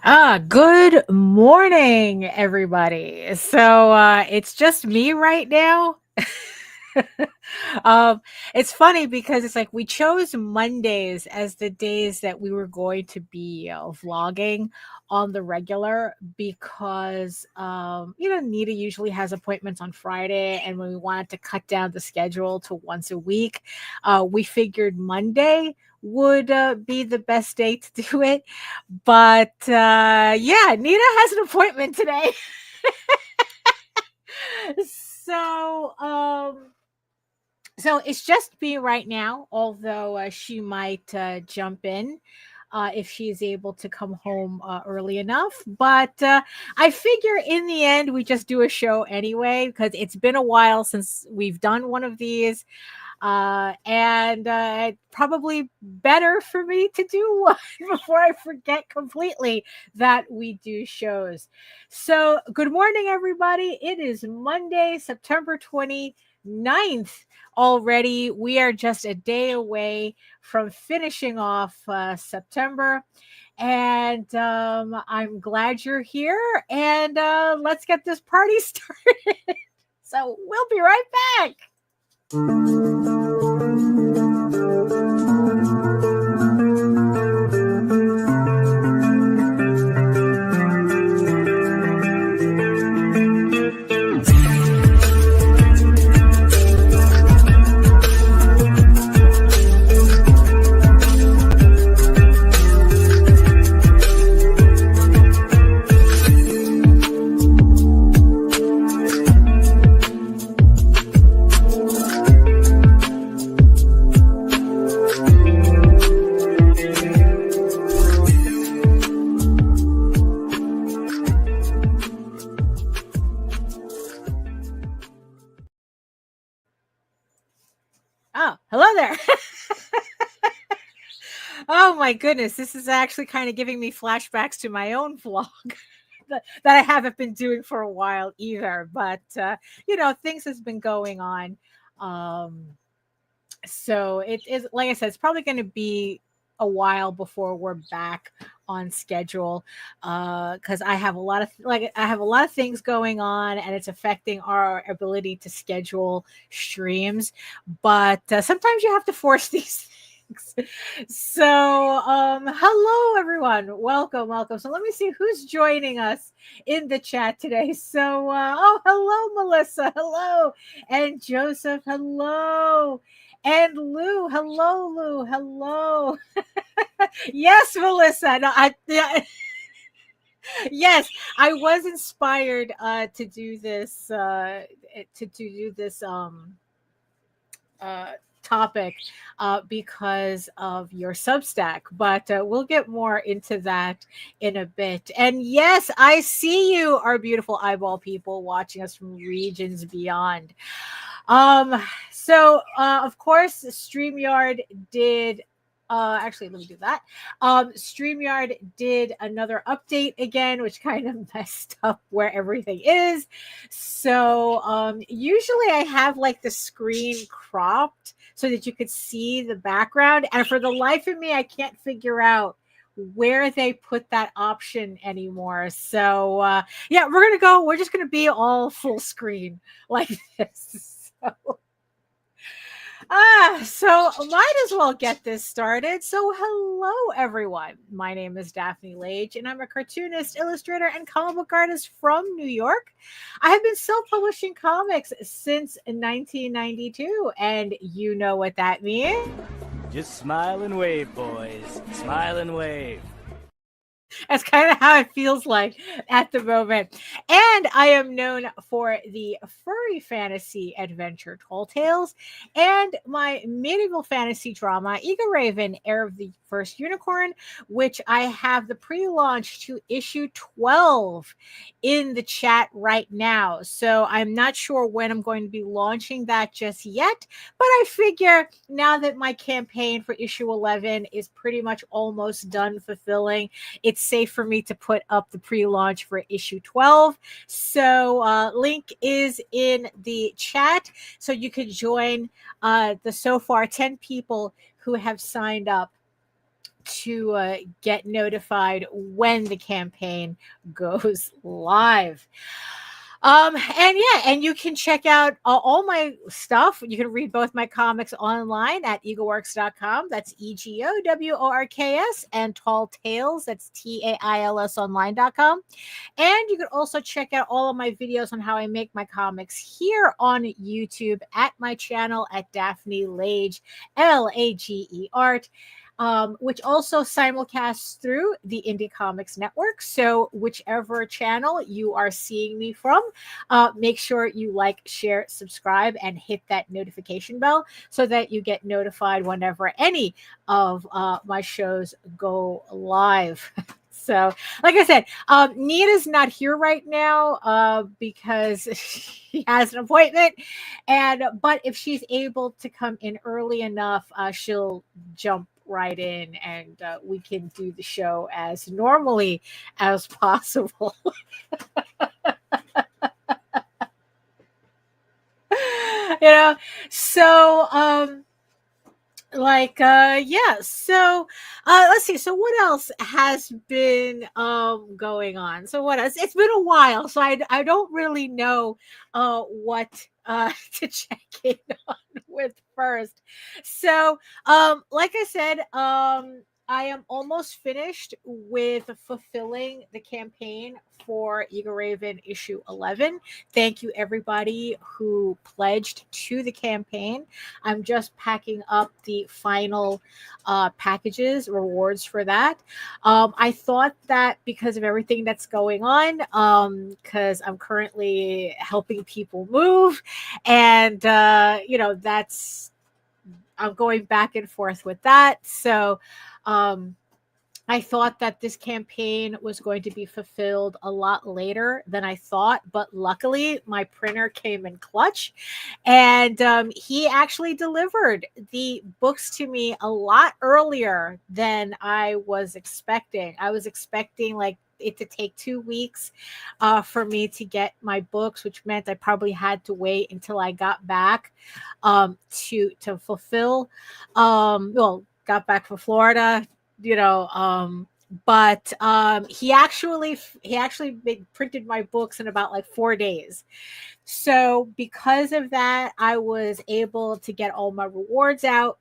Good morning, everybody. It's just me right now. um, it's funny because it's like we chose Mondays as the days that we were going to be vlogging on the regular because Nita usually has appointments on Friday, and when we wanted to cut down the schedule to once a week, we figured Monday would be the best day to do it. But yeah, Nina has an appointment today. so um so it's just me right now, although she might jump in if she's able to come home early enough. But I figure in the end, we just do a show anyway, because it's been a while since we've done one of these. And probably better for me to do one before I forget completely that we do shows. So, good morning, everybody. It is Monday, September 29th already. We are just a day away from finishing off September. And I'm glad you're here. And let's get this party started. So, we'll be right back. Oh, hello there. Oh my goodness, this is actually kind of giving me flashbacks to my own vlog that I haven't been doing for a while either. But things has been going on. So it is, like I said, it's probably going to be a while before we're back on schedule, because I have a lot of things going on, and it's affecting our ability to schedule streams. But sometimes you have to force these things. So hello everyone, welcome. So let me see who's joining us in the chat today. So hello Melissa, hello, and Joseph, hello. And Lou, hello. Yes, Melissa. No, yes, I was inspired to do this topic because of your Substack, but we'll get more into that in a bit. And yes, I see you, our beautiful eyeball people watching us from regions beyond. So of course, Streamyard did. Actually, let me do that. Streamyard did another update again, which kind of messed up where everything is. So usually I have like the screen cropped so that you could see the background. And for the life of me, I can't figure out where they put that option anymore. So yeah, we're just gonna be all full screen like this. So might as well get this started. So hello everyone. My name is Daphne Lage, and I'm a cartoonist, illustrator, and comic book artist from New York. I have been self-publishing comics since 1992, and you know what that means. Just smile and wave, boys. Smile and wave. That's kind of how it feels like at the moment. And I am known for the furry fantasy adventure Tall Tales and my medieval fantasy drama, Eagle Raven, Heir of the First Unicorn, which I have the pre-launch to issue 12 in the chat right now. So I'm not sure when I'm going to be launching that just yet, but I figure now that my campaign for issue 11 is pretty much almost done fulfilling, it's safe for me to put up the pre-launch for issue 12. So link is in the chat, so you could join the so far 10 people who have signed up to get notified when the campaign goes live. And yeah, and you can check out all my stuff. You can read both my comics online at egoworks.com. That's EGOWORKS, and Tall Tales. That's TAILS online.com. And you can also check out all of my videos on how I make my comics here on YouTube at my channel at Daphne Lage, LAGE Art. Which also simulcasts through the Indie Comics Network. So whichever channel you are seeing me from, make sure you like, share, subscribe, and hit that notification bell so that you get notified whenever any of my shows go live. So, like I said, Nina's not here right now because she has an appointment, but if she's able to come in early enough, she'll jump right in, and we can do the show as normally as possible. So yeah, so let's see, so what else has been going on? So what else? It's been a while, so I don't really know what to check in on with first. So like I said, I am almost finished with fulfilling the campaign for Eagle Raven issue 11. Thank you everybody who pledged to the campaign. I'm just packing up the final packages, rewards for that. I thought that because of everything that's going on, because I'm currently helping people move, and that's, I'm going back and forth with that. So I thought that this campaign was going to be fulfilled a lot later than I thought, but luckily my printer came in clutch, and he actually delivered the books to me a lot earlier than I was expecting. I was expecting like it to take 2 weeks for me to get my books, which meant I probably had to wait until I got back to fulfill. Got back from Florida, but he actually printed my books in about like 4 days. So because of that, I was able to get all my rewards out.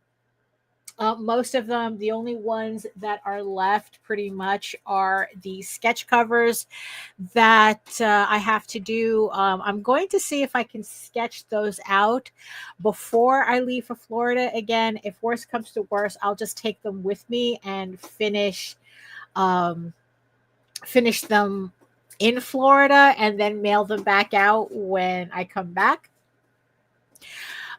Most of them, the only ones that are left pretty much are the sketch covers that I have to do. I'm going to see if I can sketch those out before I leave for Florida again. If worse comes to worse, I'll just take them with me and finish them in Florida and then mail them back out when I come back.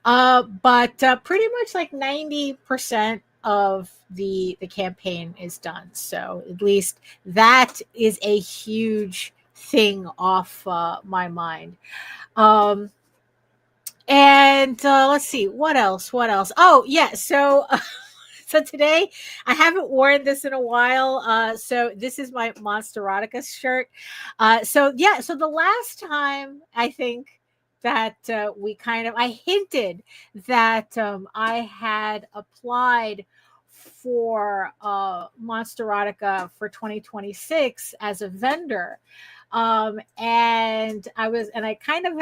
But pretty much like 90% of the campaign is done. So at least that is a huge thing off my mind. And let's see, what else? Oh yeah, so so today I haven't worn this in a while. So this is my Monsterotica shirt. So the last time I think that I hinted that I had applied for Monsterotica for 2026 as a vendor. And I kind of,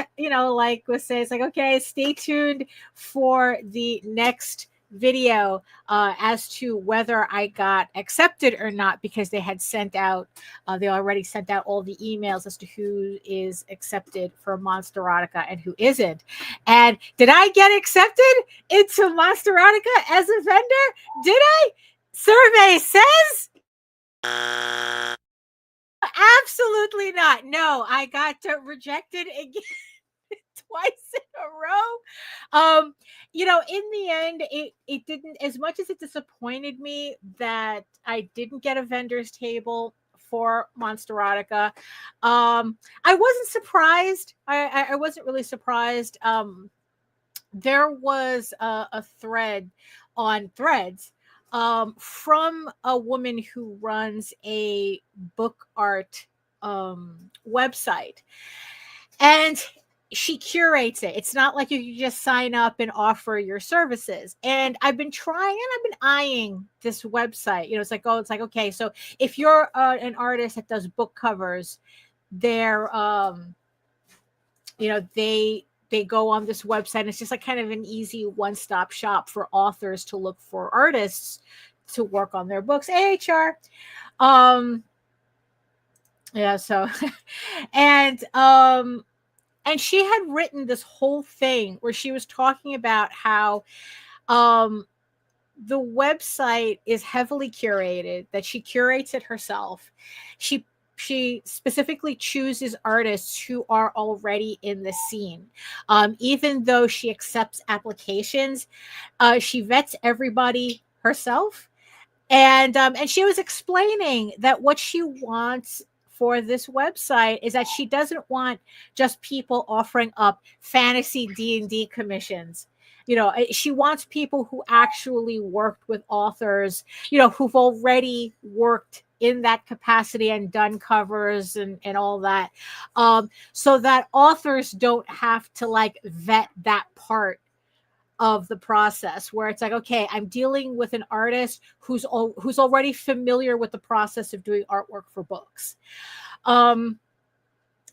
was saying, it's like, okay, stay tuned for the next video as to whether I got accepted or not, because they had sent out, they already sent out all the emails as to who is accepted for Monsterotica and who isn't. And did I get accepted into Monsterotica as a vendor? Did I? Survey says absolutely not. No, I got rejected again. Twice in a row. In the end, it didn't, as much as it disappointed me that I didn't get a vendor's table for Monsterotica. I wasn't surprised. I wasn't really surprised. There was a thread on Threads from a woman who runs a book art website. And she curates it. It's not like you can just sign up and offer your services. And I've been trying, and I've been eyeing this website. It's like, okay, so if you're an artist that does book covers, they're they go on this website. And it's just like kind of an easy one-stop shop for authors to look for artists to work on their books. AHR. Yeah, so and she had written this whole thing where she was talking about how the website is heavily curated, that she curates it herself. She specifically chooses artists who are already in the scene. Even though she accepts applications, she vets everybody herself. And she was explaining that what she wants for this website is that she doesn't want just people offering up fantasy D&D commissions. She wants people who actually worked with authors, who've already worked in that capacity and done covers and all that. So that authors don't have to like vet that part of the process, where it's like, okay, I'm dealing with an artist who's already familiar with the process of doing artwork for books.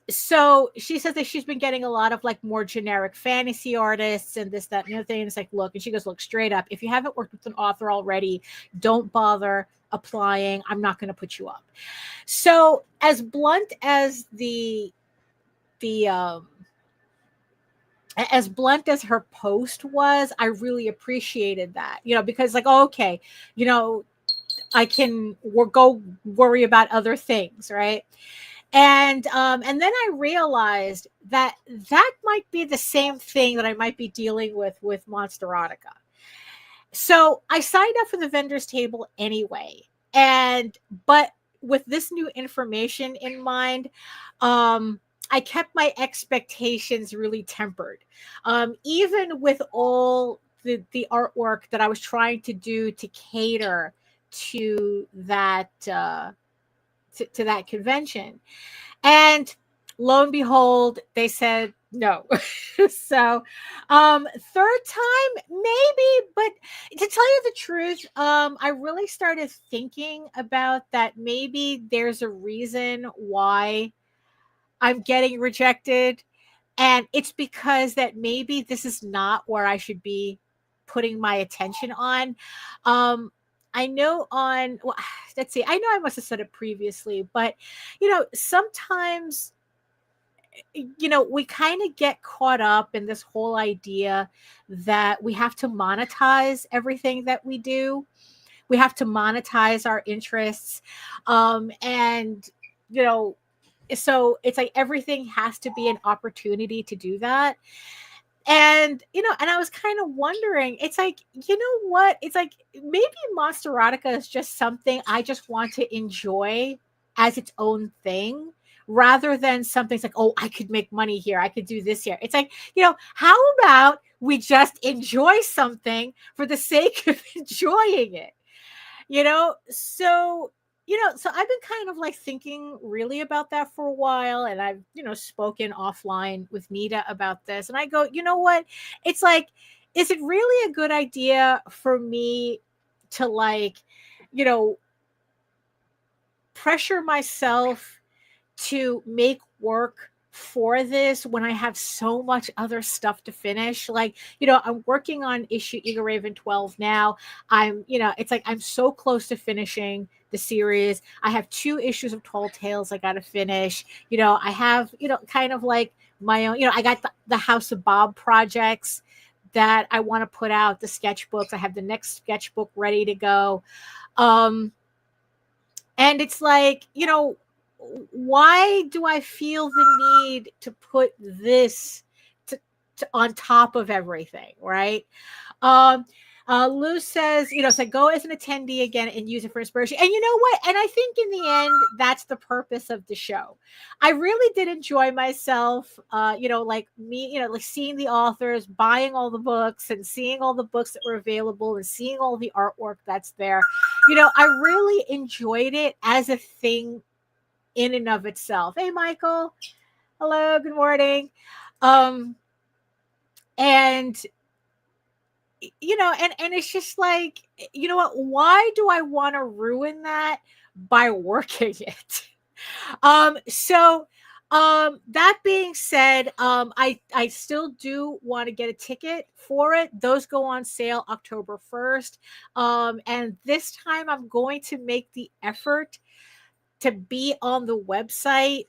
So she says that she's been getting a lot of like more generic fantasy artists and this, that, and the other thing. And it's like, look, and she goes, look, straight up, if you haven't worked with an author already, don't bother applying. I'm not going to put you up. So as blunt as as blunt as her post was, I really appreciated that, because like, oh, okay, I can go worry about other things, right? And then I realized that might be the same thing that I might be dealing with Monsterotica. So I signed up for the vendors table anyway, but with this new information in mind, I kept my expectations really tempered. Even with all the artwork that I was trying to do to cater to that to that convention. And lo and behold, they said no. So third time maybe, but to tell you the truth, I really started thinking about that. Maybe there's a reason why I'm getting rejected, and it's because that maybe this is not where I should be putting my attention on. I know let's see, I know I must have said it previously, but sometimes we kind of get caught up in this whole idea that we have to monetize everything that we do. We have to monetize our interests. And so it's like everything has to be an opportunity to do that. And and I was kind of wondering, it's like, what, it's like maybe Monsterotica is just something I just want to enjoy as its own thing, rather than something's like, oh, I could make money here, I could do this here. It's like, how about we just enjoy something for the sake of enjoying it? So I've been kind of like thinking really about that for a while. And I've, spoken offline with Nita about this. And I go, you know what? It's like, is it really a good idea for me to like, pressure myself to make work for this when I have so much other stuff to finish? Like, I'm working on issue Eagle Raven 12 now. It's like I'm so close to finishing the series. I have 2 issues of Tall Tales I got to finish. I have, kind of like my own, I got the House of Bob projects that I want to put out, the sketchbooks. I have the next sketchbook ready to go. And it's like, why do I feel the need to put this to on top of everything, right? Lou says, so go as an attendee again and use it for inspiration. And you know what? And I think in the end, that's the purpose of the show. I really did enjoy myself, like me, like seeing the authors, buying all the books and seeing all the books that were available and seeing all the artwork that's there. I really enjoyed it as a thing in and of itself. Hey, Michael. Hello. Good morning. Um, and and it's just like, you know what? Why do I want to ruin that by working it? So that being said, I still do want to get a ticket for it. Those go on sale October 1st. And this time I'm going to make the effort to be on the website.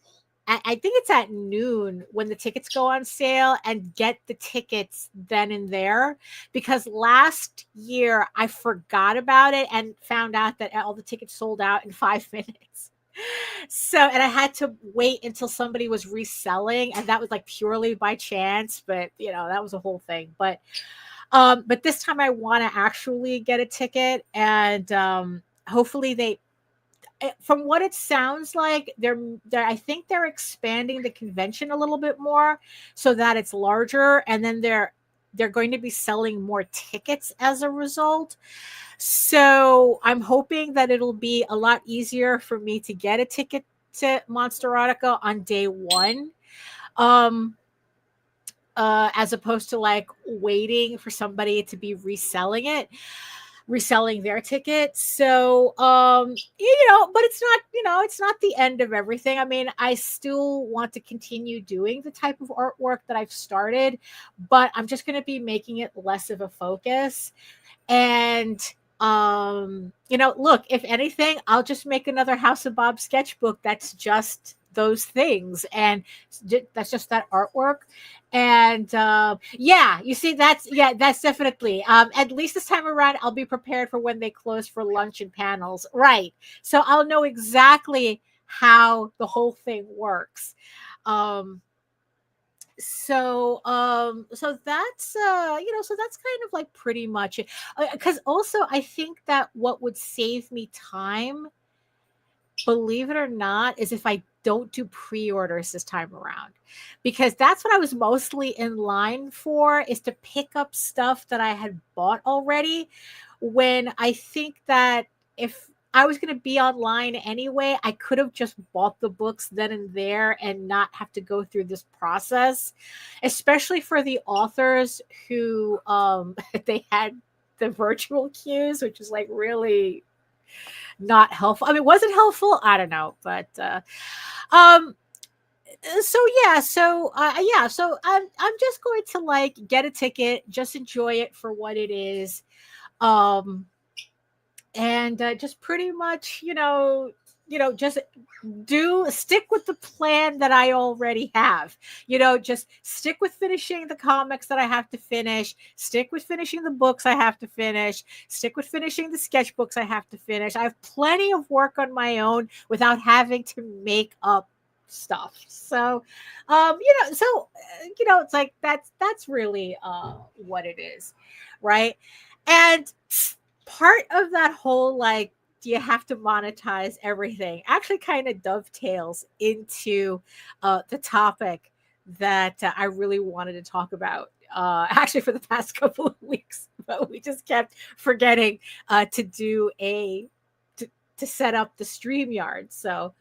I think it's at noon when the tickets go on sale, and get the tickets then and there, because last year I forgot about it and found out that all the tickets sold out in 5 minutes. So, and I had to wait until somebody was reselling, and that was like purely by chance, but that was a whole thing. But this time I want to actually get a ticket, and hopefully from what it sounds like, I think they're expanding the convention a little bit more so that it's larger, and then they're going to be selling more tickets as a result. So I'm hoping that it'll be a lot easier for me to get a ticket to Monsterotica on day one, as opposed to like waiting for somebody to be reselling their tickets. So but it's not the end of everything. I mean, I still want to continue doing the type of artwork that I've started, but I'm just going to be making it less of a focus. And look, if anything, I'll just make another House of Bob sketchbook that's just those things, and that's just that artwork. And you see, that's definitely, at least this time around I'll be prepared for when they close for lunch and panels, right? So I'll know exactly how the whole thing works. So that's so that's kind of like pretty much it. Because also I think that what would save me time, believe it or not, is if I don't do pre-orders this time around, because that's what I was mostly in line for, is to pick up stuff that I had bought already, when I think that if I was going to be online anyway, I could have just bought the books then and there and not have to go through this process, especially for the authors who they had the virtual queues, which is like really not helpful. I mean, was it helpful? I don't know, but um so so I'm just going to like get a ticket, just enjoy it for what it is, um and just pretty much just stick with the plan that I already have. Just stick with finishing the comics that I have to finish, stick with finishing the books I have to finish, stick with finishing the sketchbooks I have to finish. I have plenty of work on my own without having to make up stuff. So it's like that's really what it is, right? And part of that whole, like, do you have to monetize everything, actually kind of dovetails into the topic that I really wanted to talk about, actually for the past couple of weeks, but we just kept forgetting to do to set up the Streamyard. So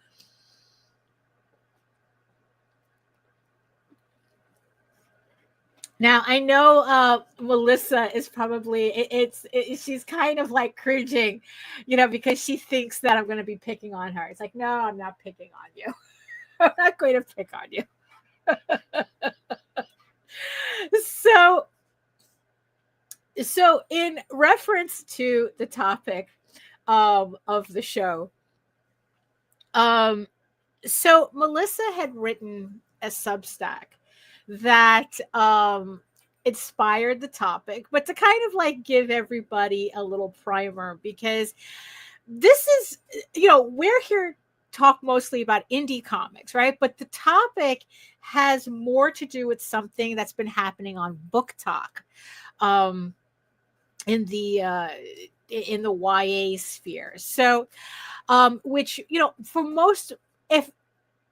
now I know Melissa is probably she's kind of like cringing, because she thinks that I'm going to be picking on her. It's like, no, I'm not picking on you. I'm not going to pick on you. So in reference to the topic of the show, so Melissa had written a Substack that inspired the topic, but to kind of like give everybody a little primer, because this is, we're here talk mostly about indie comics, right? But the topic has more to do with something that's been happening on Book Talk, in the YA sphere. So which, for most, if,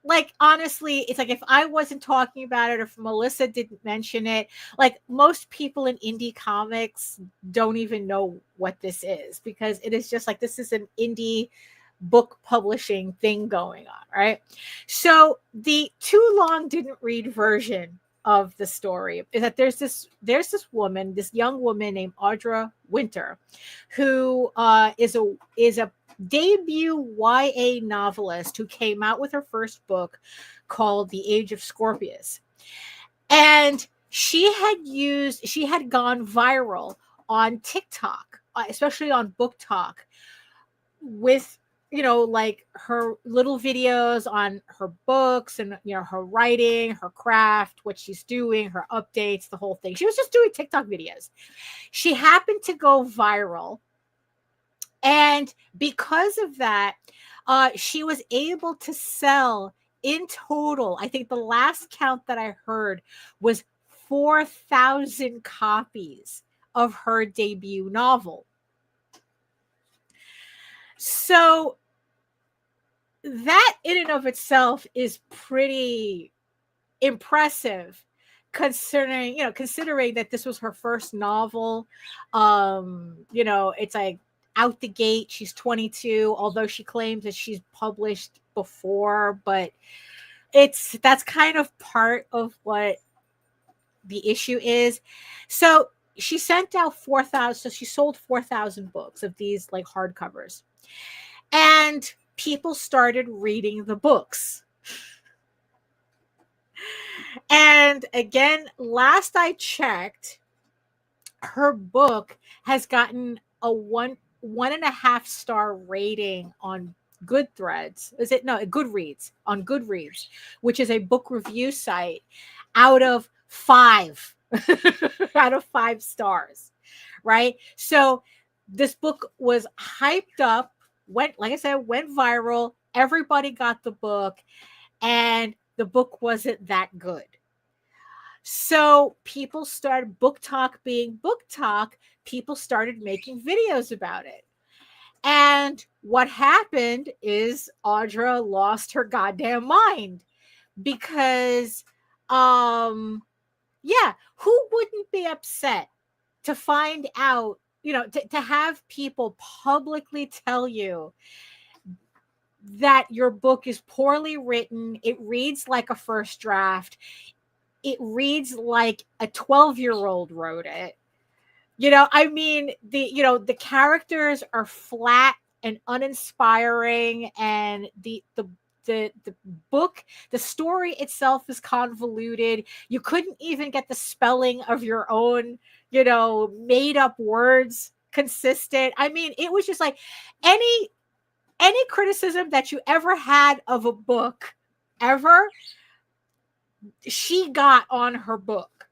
like, honestly, it's like if I wasn't talking about it, or if Melissa didn't mention it, like, most people in indie comics don't even know what this is, because it is just like, this is an indie book publishing thing going on, right? So the too long didn't read version of the story is that there's this woman, this young woman named Audra Winter, who is a debut YA novelist who came out with her first book called The Age of Scorpius. And she had gone viral on TikTok, especially on Book Talk, with like her little videos on her books and her writing, her craft, what she's doing, her updates, the whole thing. She was just doing TikTok videos. She happened to go viral, and because of that, she was able to sell in total, I think the last count that I heard was 4,000 copies of her debut novel. So that in and of itself is pretty impressive, considering that this was her first novel. It's like out the gate, she's 22, although she claims that she's published before, but that's kind of part of what the issue is. So she sent out 4,000, so she sold 4,000 books of these like hardcovers. And people started reading the books. And again, last I checked, her book has gotten a 1.5 star rating on Goodreads. Goodreads, on Goodreads, which is a book review site, out of 5 out of 5 stars, right? So this book was hyped up, went viral. Everybody got the book, and the book wasn't that good. So people started, Book Talk being Book Talk, people started making videos about it. And what happened is Audra lost her goddamn mind, because who wouldn't be upset to find out, to have people publicly tell you that your book is poorly written, it reads like a first draft, it reads like a 12-year-old wrote it. The characters are flat and uninspiring, and the book, the story itself is convoluted. You couldn't even get the spelling of your own, made up words consistent. I mean, it was just like any criticism that you ever had of a book ever, she got on her book.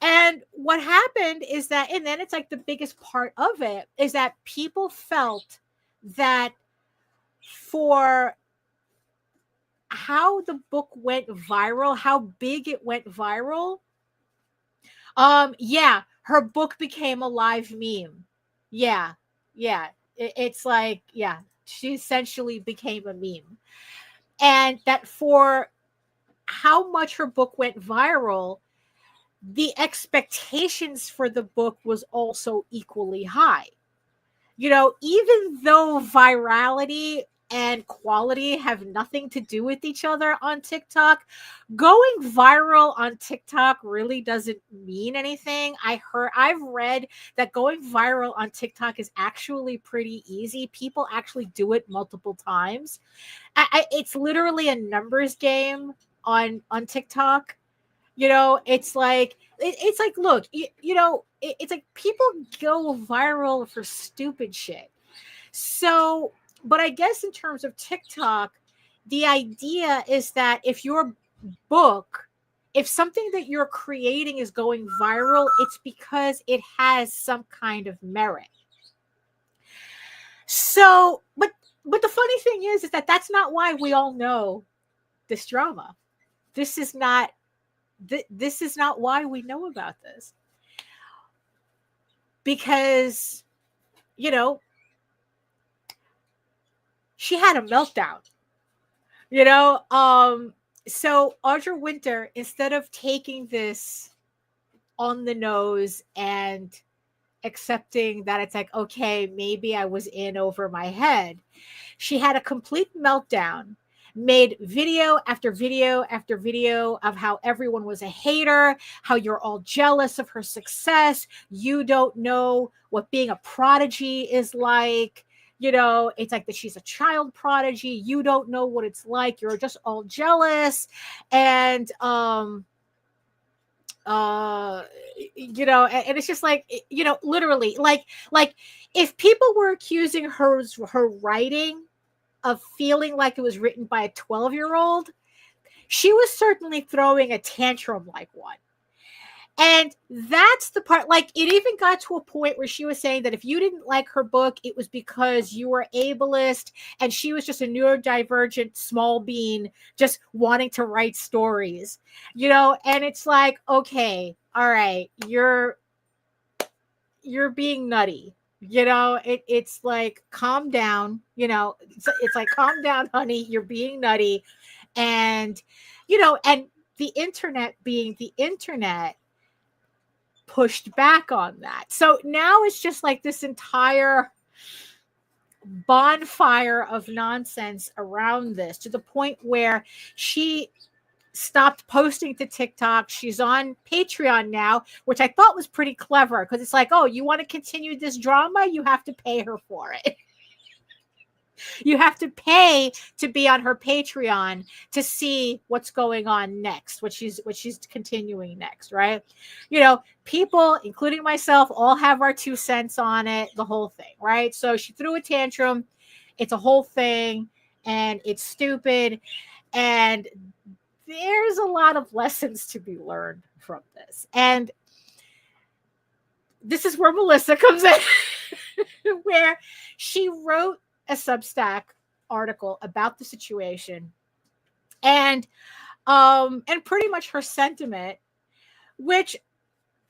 And what happened is that, and then it's like the biggest part of it is that people felt that for how the book went viral, how big it went viral, her book became a live meme. It's like, she essentially became a meme. And that for how much her book went viral, the expectations for the book was also equally high. Even though virality and quality have nothing to do with each other on TikTok, going viral on TikTok really doesn't mean anything. I've read that going viral on TikTok is actually pretty easy. People actually do it multiple times. It's literally a numbers game on TikTok. It's like, look, it's like people go viral for stupid shit. So, but I guess in terms of TikTok, the idea is that if something that you're creating is going viral, it's because it has some kind of merit. So, but the funny thing is that that's not why we all know this drama. This is not why we know about this. Because, she had a meltdown. So Audra Winter, instead of taking this on the nose and accepting that it's like, okay, maybe I was in over my head, she had a complete meltdown made video after video after video of how everyone was a hater, how you're all jealous of her success. You don't know what being a prodigy is like. You know, it's like that she's a child prodigy. You don't know what it's like. You're just all jealous. And, you know, and it's just like, you know, literally like if people were accusing her writing of feeling like it was written by a 12-year-old, she was certainly throwing a tantrum like one. And that's the part, like, it even got to a point where she was saying that if you didn't like her book, it was because you were ableist and she was just a neurodivergent small bean just wanting to write stories, you know? And it's like, okay, all right, you're being nutty. You know, it's like, calm down, you know, it's like, calm down, honey, you're being nutty. And, you know, and the internet being the internet pushed back on that. So now it's just like this entire bonfire of nonsense around this, to the point where she stopped posting to TikTok. She's on Patreon now, which I thought was pretty clever, because it's like, oh, you want to continue this drama? You have to pay her for it. You have to pay to be on her Patreon to see what's going on next, what she's continuing next, right? You know, people, including myself, all have our 2 cents on it, the whole thing, right? So she threw a tantrum. It's a whole thing, and it's stupid. And there's a lot of lessons to be learned from this. And this is where Melissa comes in, where she wrote a Substack article about the situation, and pretty much her sentiment, which,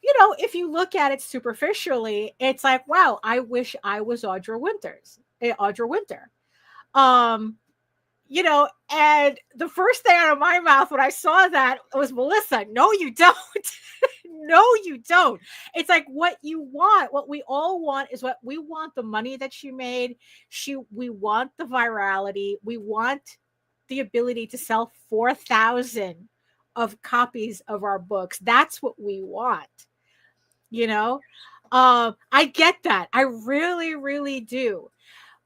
you know, if you look at it superficially, it's like, wow, I wish I was Audra Winter. You know, and the first thing out of my mouth when I saw that was, Melissa, no, you don't. No, you don't. It's like, what you want, what we all want, is what we want: the money that she made. We want the virality. We want the ability to sell 4,000 of copies of our books. That's what we want. You know, I get that. I really, really do.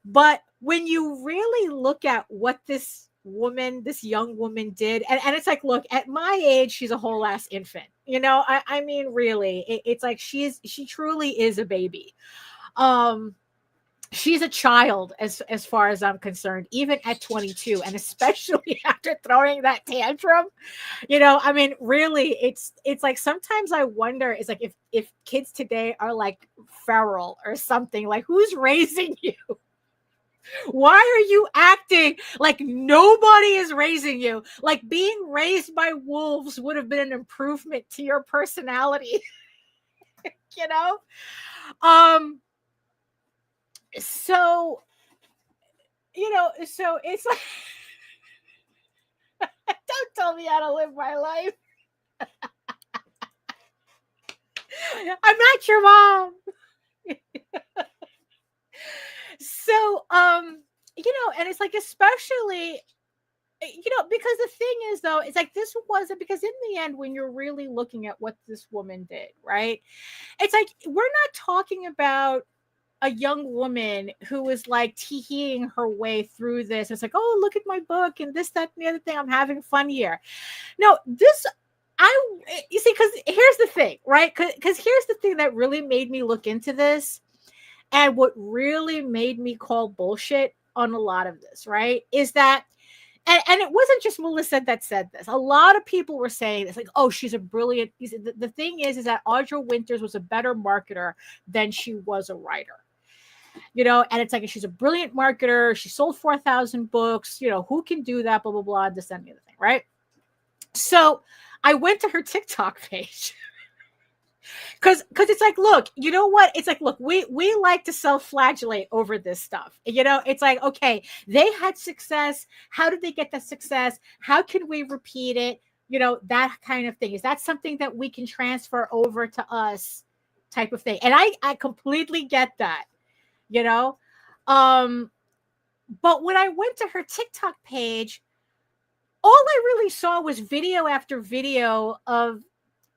But when you really look at what this young woman did, and it's like, look, at my age, she's a whole ass infant. You know, I mean, really, it's like she truly is a baby. She's a child as far as I'm concerned, even at 22, and especially after throwing that tantrum. You know, I mean, really, it's like, sometimes I wonder, it's like, if kids today are like feral or something, like, who's raising you? Why are you acting like nobody is raising you? Like, being raised by wolves would have been an improvement to your personality. You know? So, you know, so it's like, don't tell me how to live my life. I'm not your mom. So, you know, and it's like, especially, you know, because the thing is, though, it's like, this wasn't, because in the end, when you're really looking at what this woman did, right, it's like, we're not talking about a young woman who was like teeing her way through this. It's like, oh, look at my book and this, that, and the other thing. I'm having fun here. No, you see, because here's the thing, right? Because here's the thing that really made me look into this. And what really made me call bullshit on a lot of this, right, is that, and it wasn't just Melissa that said this. A lot of people were saying this, like, oh, she's a brilliant. The thing is that Audra Winters was a better marketer than she was a writer. You know, and it's like, she's a brilliant marketer. She sold 4,000 books. You know, who can do that? Blah, blah, blah, this and the other thing, right? So I went to her TikTok page. Because it's like, look, you know what? It's like, look, we like to self-flagellate over this stuff. You know, it's like, okay, they had success. How did they get that success? How can we repeat it? You know, that kind of thing. Is that something that we can transfer over to us, type of thing? And I completely get that, you know? But when I went to her TikTok page, all I really saw was video after video of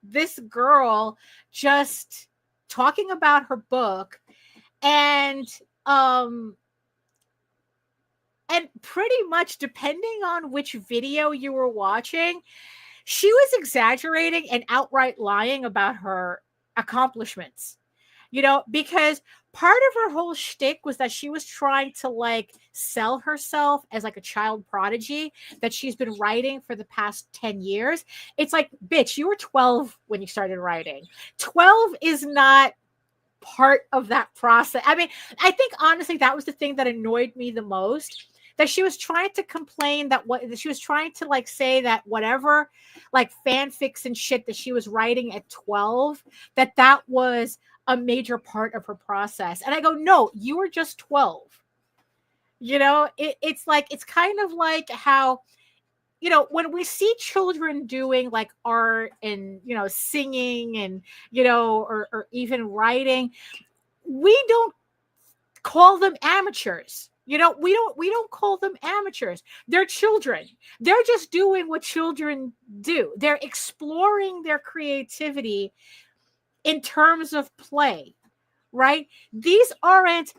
this girl just talking about her book, and um and pretty much depending on which video you were watching, she was exaggerating and outright lying about her accomplishments, because part of her whole shtick was that she was trying to like sell herself as like a child prodigy that she's been writing for the past 10 years. It's like, bitch, you were 12 when you started writing. 12 is not part of that process. I mean, I think honestly, that was the thing that annoyed me the most. That she was trying to complain that she was trying to like say that whatever like fanfics and shit that she was writing at 12, that was a major part of her process. And I go, no, you were just 12. It's like, it's kind of like how, when we see children doing like art and, singing and, or even writing, we don't call them amateurs. We don't call them amateurs. They're children. They're just doing what children do. They're exploring their creativity in terms of play, right? These aren't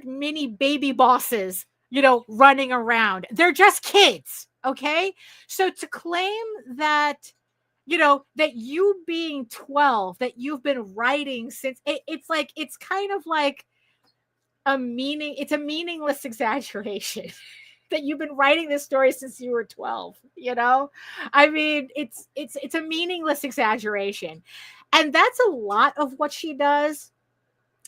mini baby bosses, running around. They're just kids, okay? So to claim that, that you being 12, that you've been writing since, it's kind of like it's a meaningless exaggeration that you've been writing this story since you were 12. I mean, it's a meaningless exaggeration. And that's a lot of what she does,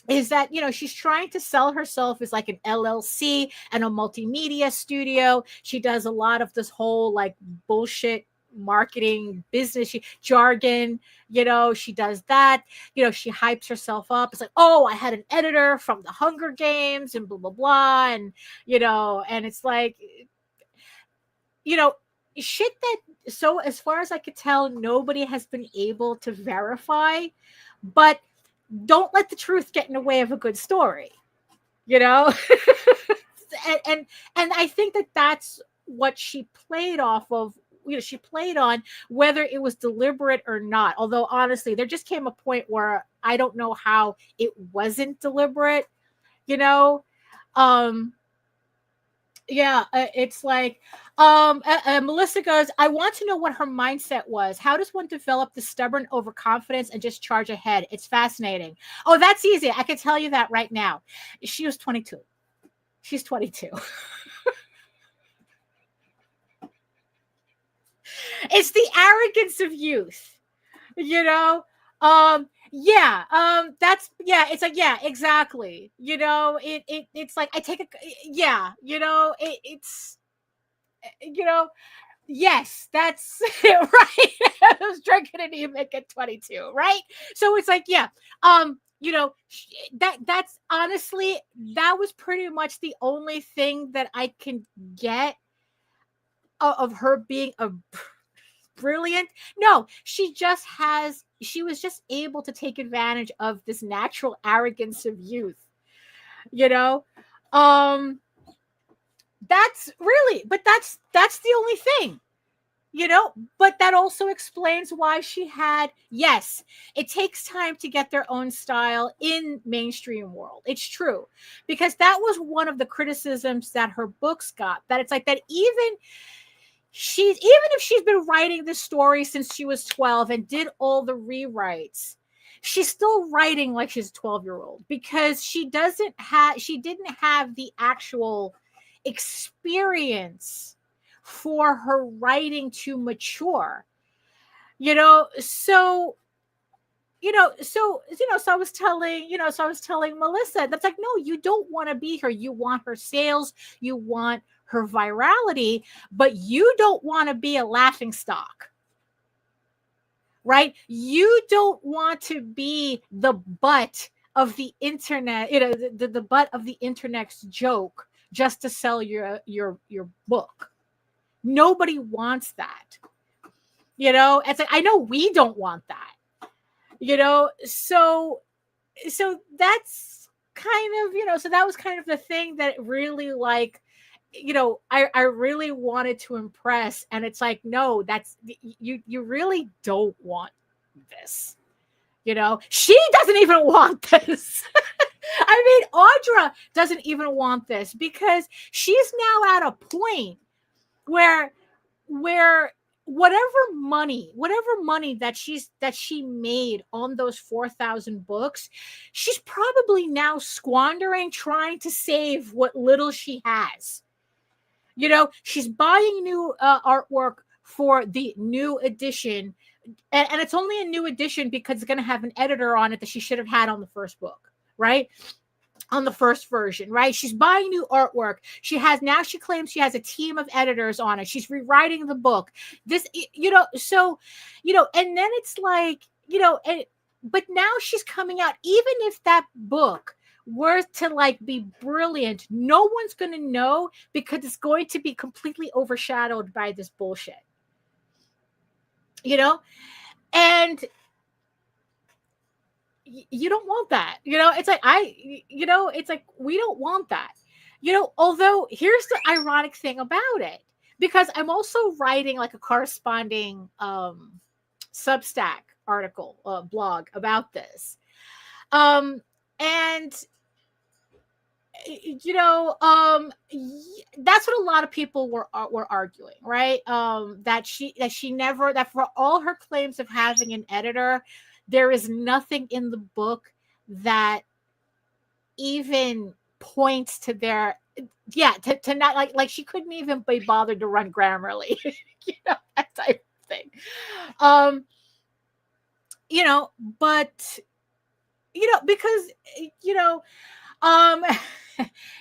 is that, she's trying to sell herself as like an LLC and a multimedia studio. She does a lot of this whole like bullshit marketing business jargon. She does that. She hypes herself up. It's like, oh, I had an editor from the Hunger Games and blah blah blah, and and it's like, shit that, so as far as I could tell, nobody has been able to verify. But don't let the truth get in the way of a good story, and I think that that's what she played off of. She played on, whether it was deliberate or not. Although honestly, there just came a point where I don't know how it wasn't deliberate. It's like, Melissa goes, I want to know what her mindset was. How does one develop the stubborn overconfidence and just charge ahead? It's fascinating. Oh, that's easy. I can tell you that right now. She was 22. She's 22. It's the arrogance of youth, it's like, yeah, exactly. It's like, I take a, it's, yes, that's it, right? I was drinking an emic at 22, right? So it's like, yeah, that's honestly, that was pretty much the only thing that I can get of her being a brilliant. No, she was just able to take advantage of this natural arrogance of youth. That's really, but that's the only thing. But that also explains why she had, yes, it takes time to get their own style in mainstream world. It's true, because that was one of the criticisms that her books got, that it's like that even if she's been writing this story since she was 12 and did all the rewrites, she's still writing like she's a 12-year-old, because she didn't have the actual experience for her writing to mature. So I was telling Melissa, that's like, no, you don't want to be her. You want her sales, you want her virality, but you don't want to be a laughing stock, right? You don't want to be the butt of the internet, the butt of the internet's joke just to sell your book. Nobody wants that. It's like, I know we don't want that. So that's kind of, so that was kind of the thing that really, like, I really wanted to impress, and it's like, no, that's you really don't want this. She doesn't even want this. I mean, Audra doesn't even want this because she's now at a point where whatever money that she made on those 4,000 books, she's probably now squandering trying to save what little she has. She's buying new artwork for the new edition, and it's only a new edition because it's going to have an editor on it that she should have had on the first book, right? On the first version, right? She's buying new artwork. She claims she has a team of editors on it. She's rewriting the book. And then it's like, but now she's coming out, even if that book were to like be brilliant, no one's going to know because it's going to be completely overshadowed by this bullshit. And you don't want that. It's like it's like we don't want that. Although here's the ironic thing about it, because I'm also writing like a corresponding Substack article blog about this. And that's what a lot of people were arguing, right? That for all her claims of having an editor, there is nothing in the book that even points to their to not like she couldn't even be bothered to run Grammarly, that type of thing. But because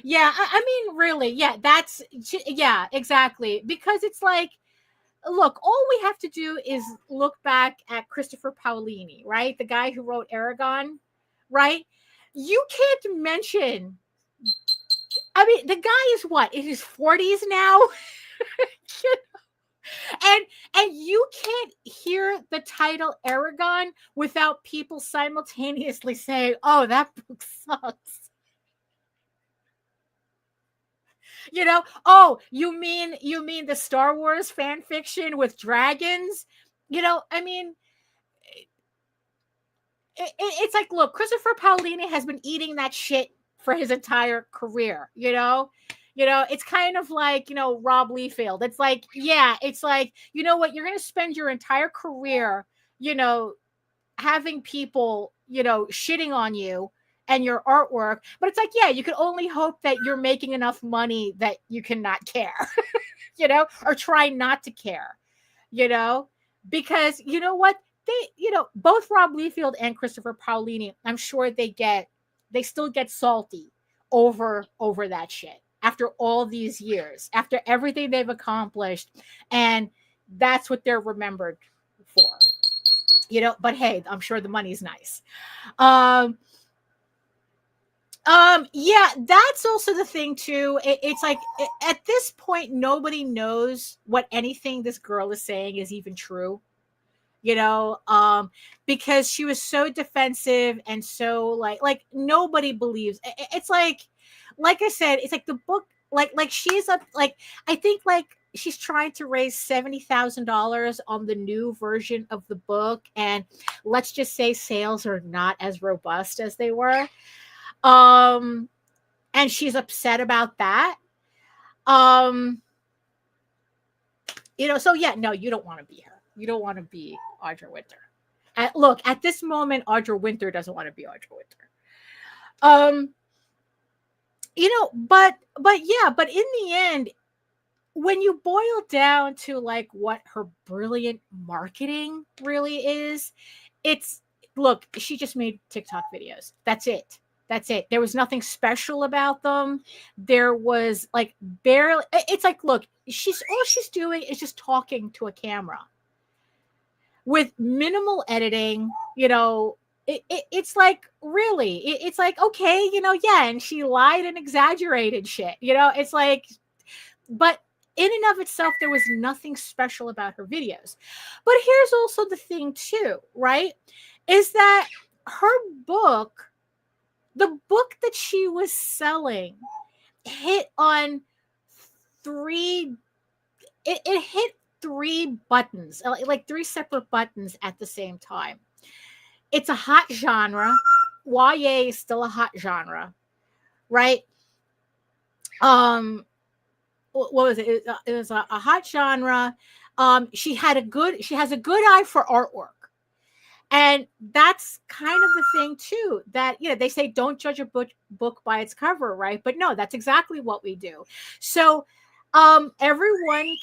yeah, I mean, really, yeah, exactly, because it's like, look, all we have to do is look back at Christopher Paolini, right? The guy who wrote Aragon, right? You can't mention, I mean, the guy is what, in his 40s now? And you can't hear the title Aragon without people simultaneously saying, oh, that book sucks. Oh, you mean the Star Wars fan fiction with dragons? I mean, it's like, look, Christopher Paolini has been eating that shit for his entire career. It's kind of like, Rob Liefeld. It's like, yeah, it's like, you know what? You're going to spend your entire career, having people, shitting on you and your artwork, but it's like, yeah, you can only hope that you're making enough money that you cannot care, or try not to care, because you know what, they, both Rob Liefeld and Christopher Paolini, I'm sure they still get salty over that shit after all these years, after everything they've accomplished, and that's what they're remembered for, but hey, I'm sure the money's nice. Yeah, that's also the thing too. It's like at this point, nobody knows what anything this girl is saying is even true, because she was so defensive and so like nobody believes. It's like I said, it's like the book, like she's up, like I think like she's trying to raise $70,000 on the new version of the book, and let's just say sales are not as robust as they were. And she's upset about that. So yeah, no, you don't want to be her. You don't want to be Audra Winter. Look, at this moment, Audra Winter doesn't want to be Audra Winter. But in the end, when you boil down to like what her brilliant marketing really is, look, she just made TikTok videos. That's it. There was nothing special about them. There was like barely, it's like, look, all she's doing is just talking to a camera with minimal editing, it's like, really, it's like, okay, yeah, and she lied and exaggerated shit, it's like, but in and of itself, there was nothing special about her videos. But here's also the thing too, right? Is that the book that she was selling hit on three, it hit three buttons, like three separate buttons at the same time. It's a hot genre. YA is still a hot genre, right? What was it? It was a hot genre. She has a good eye for artwork. And that's kind of the thing too, that, they say don't judge a book by its cover, right? But no, that's exactly what we do. So everyone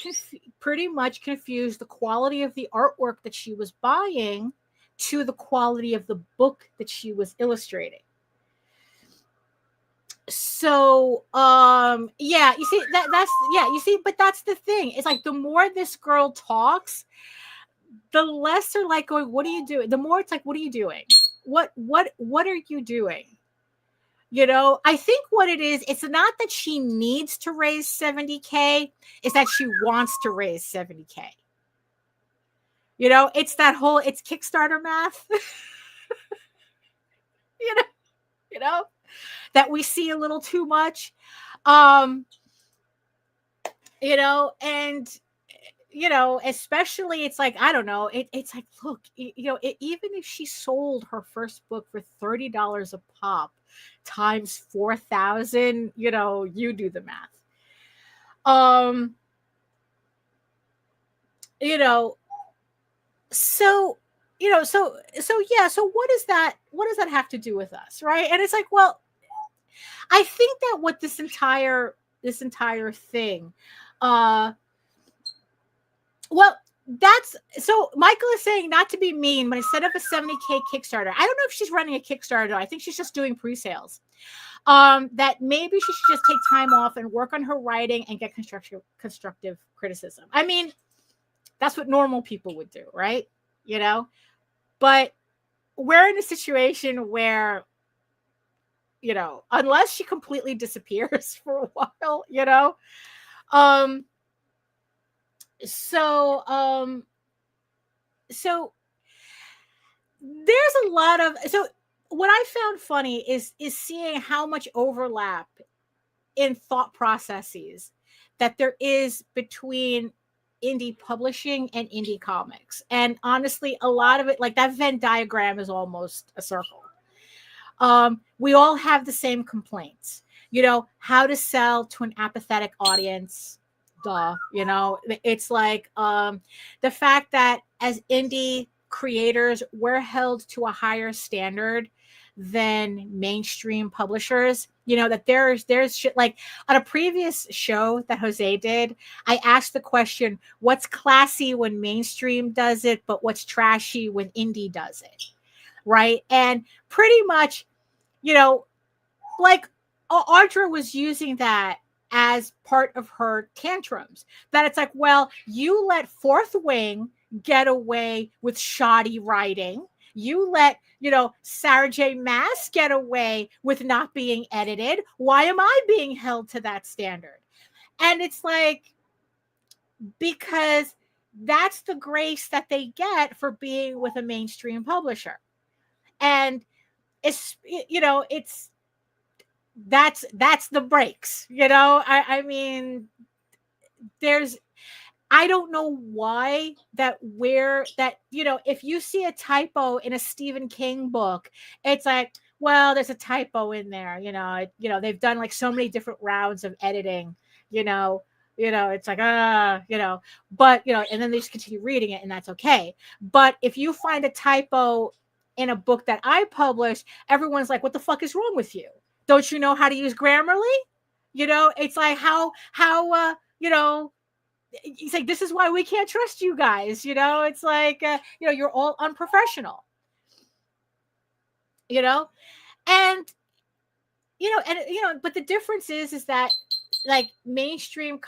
pretty much confused the quality of the artwork that she was buying to the quality of the book that she was illustrating. So you see but that's the thing. It's like the more this girl talks, the less they're like going, what are you doing? The more it's like, what are you doing? What are you doing? I think what it is, it's not that she needs to raise 70K, it's that she wants to raise 70K. It's that whole, it's Kickstarter math. That we see a little too much. And especially it's like, I don't know, it's like, look, even if she sold her first book for $30 a pop times 4,000, you do the math. So what does that have to do with us, right? And it's like, well, I think that what this entire thing, well, that's so Michael is saying, not to be mean, but instead of a 70K Kickstarter, I don't know if she's running a Kickstarter. I think she's just doing pre-sales. That maybe she should just take time off and work on her writing and get constructive criticism. I mean, that's what normal people would do, right? But we're in a situation where, unless she completely disappears for a while, so there's a lot of, so what I found funny is seeing how much overlap in thought processes that there is between indie publishing and indie comics. And honestly, a lot of it, like that Venn diagram is almost a circle. We all have the same complaints, how to sell to an apathetic audience. Duh, it's like the fact that as indie creators, we're held to a higher standard than mainstream publishers. That there's shit, like on a previous show that Jose did, I asked the question, what's classy when mainstream does it, but what's trashy when indie does it, right? And pretty much, like Audra was using that as part of her tantrums, that it's like, well, you let Fourth Wing get away with shoddy writing. You let, Sarah J. Maas get away with not being edited. Why am I being held to that standard? And it's like, because that's the grace that they get for being with a mainstream publisher. And it's, that's the breaks, I mean, I don't know why if you see a typo in a Stephen King book, it's like, well, there's a typo in there, they've done like so many different rounds of editing, it's like, but, and then they just continue reading it and that's okay. But if you find a typo in a book that I published, everyone's like, what the fuck is wrong with you? Don't you know how to use Grammarly? It's like how it's like, this is why we can't trust you guys. It's like, you're all unprofessional, and, but the difference is that like mainstream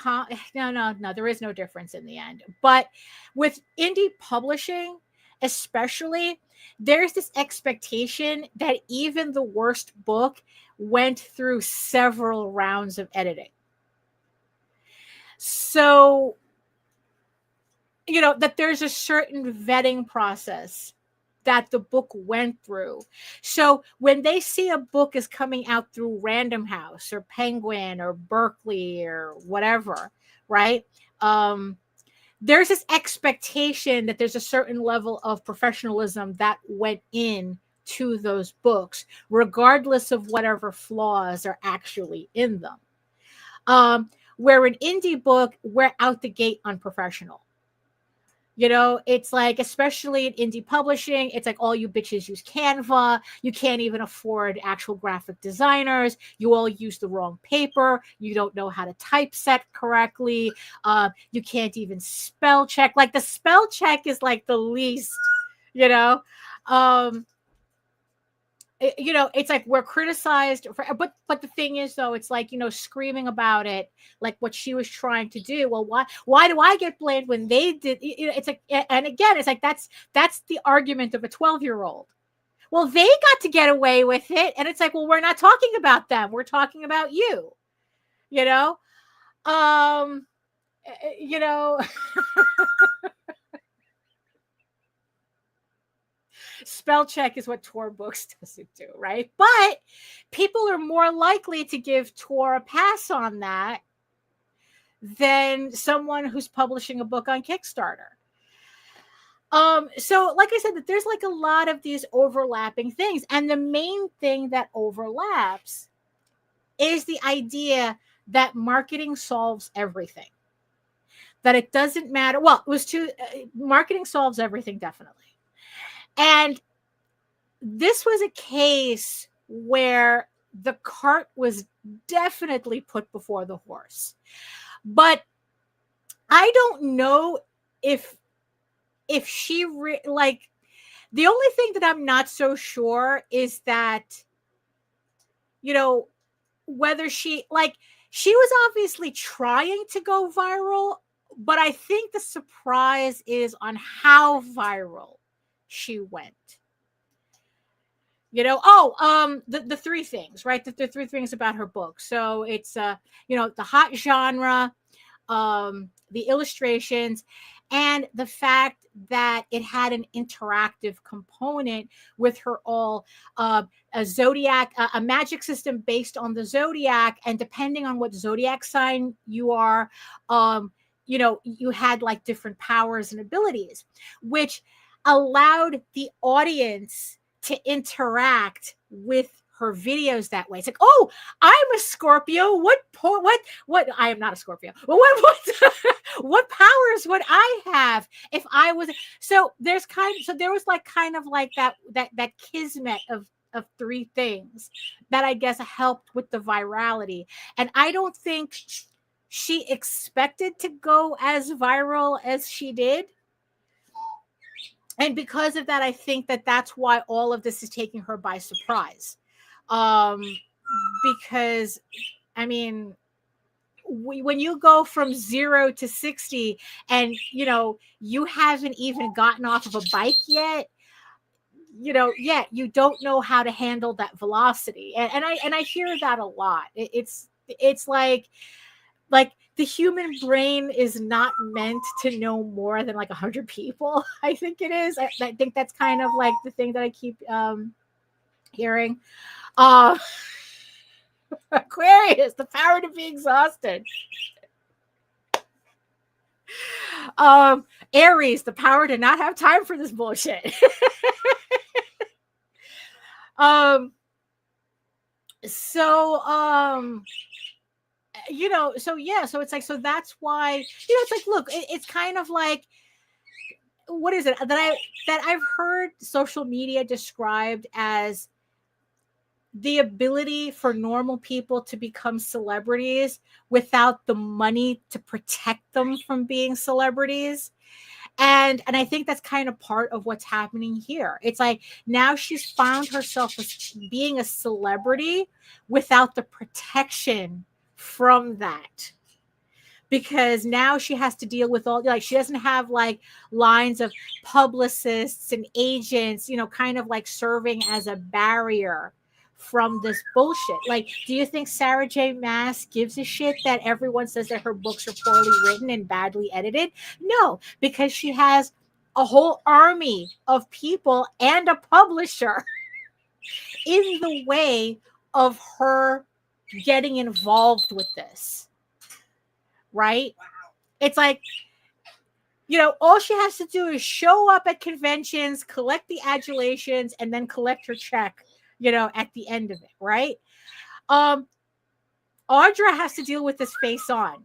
no, there is no difference in the end. But with indie publishing, especially, there's this expectation that even the worst book went through several rounds of editing. So, that there's a certain vetting process that the book went through. So when they see a book is coming out through Random House or Penguin or Berkeley or whatever, right? There's this expectation that there's a certain level of professionalism that went in to those books, regardless of whatever flaws are actually in them. Where an indie book, we're out the gate unprofessional. You know, it's like, especially in indie publishing, it's like all you bitches use Canva. You can't even afford actual graphic designers. You all use the wrong paper. You don't know how to typeset correctly. You can't even spell check. Like the spell check is like the least, you know. You know, it's like we're criticized for, but the thing is, though, it's like, you know, screaming about it, like what she was trying to do. Well, why do I get blamed when they did? You know, it's like, and again, it's like that's the argument of a 12-year-old. Well, they got to get away with it, and it's like, well, we're not talking about them. We're talking about you. You know, you know. Spell check is what Tor Books doesn't do, right? But people are more likely to give Tor a pass on that than someone who's publishing a book on Kickstarter. So like I said, that there's like a lot of these overlapping things. And the main thing that overlaps is the idea that marketing solves everything. That it doesn't matter. Well, it was marketing solves everything, definitely. And this was a case where the cart was definitely put before the horse. But I don't know if she like, the only thing that I'm not so sure is that, you know, whether she was obviously trying to go viral, but I think the surprise is on how viral she went. You know, the three things, right? The three things about her book. So it's you know, the hot genre, the illustrations, and the fact that it had an interactive component with her all a zodiac, a magic system based on the zodiac, and depending on what zodiac sign you are, you know, you had like different powers and abilities, which allowed the audience to interact with her videos that way. It's like, oh, I'm a Scorpio. What I am not a Scorpio. But what powers would I have if I was? So there was like kind of like that kismet of three things that I guess helped with the virality. And I don't think she expected to go as viral as she did. And because of that, I think that that's why all of this is taking her by surprise. Because, I mean, when you go from 0 to 60 and, you know, you haven't even gotten off of a bike yet, you know, you don't know how to handle that velocity. And I hear that a lot. It's like the human brain is not meant to know more than like 100 people. I think it is. I think that's kind of like the thing that I keep hearing. Aquarius, the power to be exhausted. Aries, the power to not have time for this bullshit. You know, so it's like, so that's why, you know, it's like, look, it's kind of like, what is it that I've heard social media described as the ability for normal people to become celebrities without the money to protect them from being celebrities. And I think that's kind of part of what's happening here. It's like now she's found herself as being a celebrity without the protection from that, because now she has to deal with all, like, she doesn't have like lines of publicists and agents, you know, kind of like serving as a barrier from this bullshit. Like, do you think Sarah J. Maas gives a shit that everyone says that her books are poorly written and badly edited? No, because she has a whole army of people and a publisher in the way of her getting involved with this, right? It's like, all she has to do is show up at conventions, collect the adulations, and then collect her check, at the end of it, right? Audra has to deal with this face on.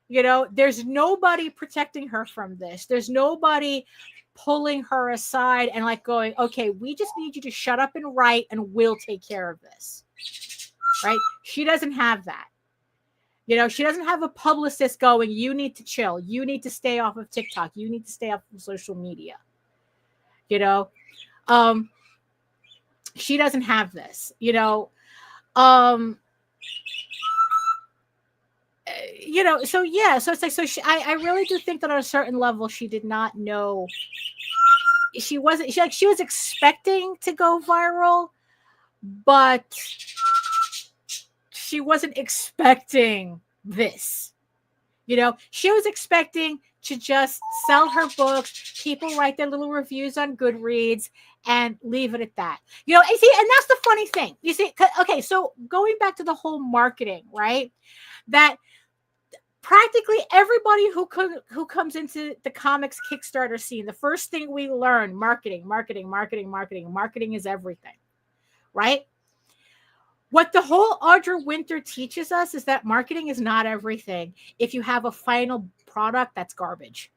There's nobody protecting her from this. There's nobody pulling her aside and like going, okay, we just need you to shut up and write and we'll take care of this, right? She doesn't have that. She doesn't have a publicist going, you need to chill. You need to stay off of TikTok. You need to stay off of social media. She doesn't have this, so yeah, so it's like, I really do think that on a certain level, she did not know. She was expecting to go viral, but she wasn't expecting this. She was expecting to just sell her books, people write their little reviews on Goodreads, and leave it at that. And that's the funny thing. You see, okay, so going back to the whole marketing, right? That practically everybody who comes into the comics Kickstarter scene, the first thing we learn, marketing is everything, right? What the whole Audra Winter teaches us is that marketing is not everything if you have a final product that's garbage.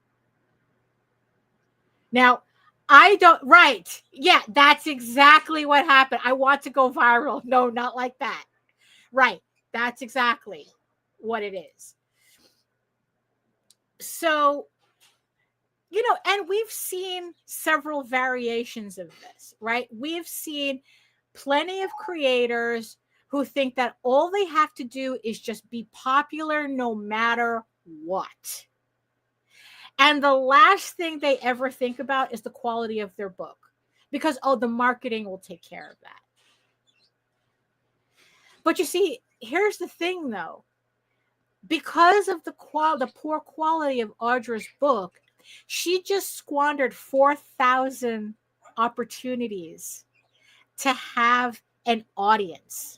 Now, right. Yeah, that's exactly what happened. I want to go viral. No, not like that. Right. That's exactly what it is. So, and we've seen several variations of this, right? We've seen plenty of creators who think that all they have to do is just be popular no matter what. And the last thing they ever think about is the quality of their book, because, the marketing will take care of that. But you see, here's the thing though. Because of the poor quality of Audra's book, she just squandered 4,000 opportunities to have an audience.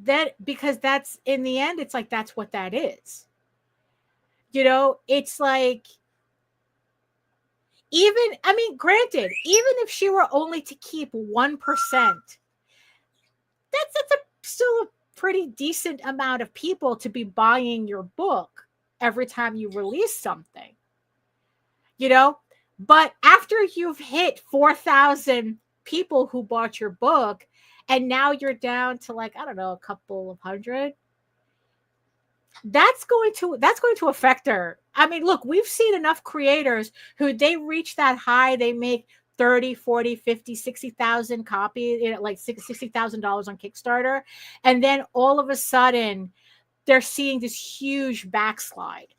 That, because that's, in the end, it's like, that's what that is. It's like, granted, even if she were only to keep 1%, that's still a pretty decent amount of people to be buying your book every time you release something, but after you've hit 4,000 people who bought your book, and now you're down to like, I don't know, a couple of hundred, that's going to affect her. Look, we've seen enough creators who they reach that high, they make 30, 40, 50, 60,000 copies, like $60,000 on Kickstarter. And then all of a sudden they're seeing this huge backslide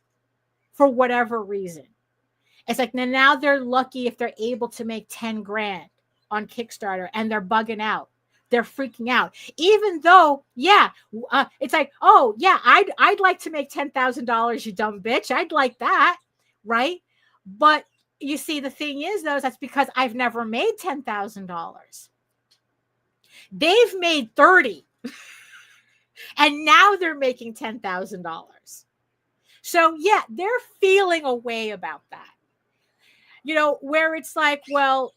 for whatever reason. It's like, now they're lucky if they're able to make 10 grand on Kickstarter, and they're bugging out. They're freaking out, even though, it's like, oh yeah, I'd like to make $10,000, you dumb bitch. I'd like that, right? But you see, the thing is, though, that's because I've never made $10,000. They've made 30, and now they're making $10,000. So yeah, they're feeling a way about that. Where it's like, well,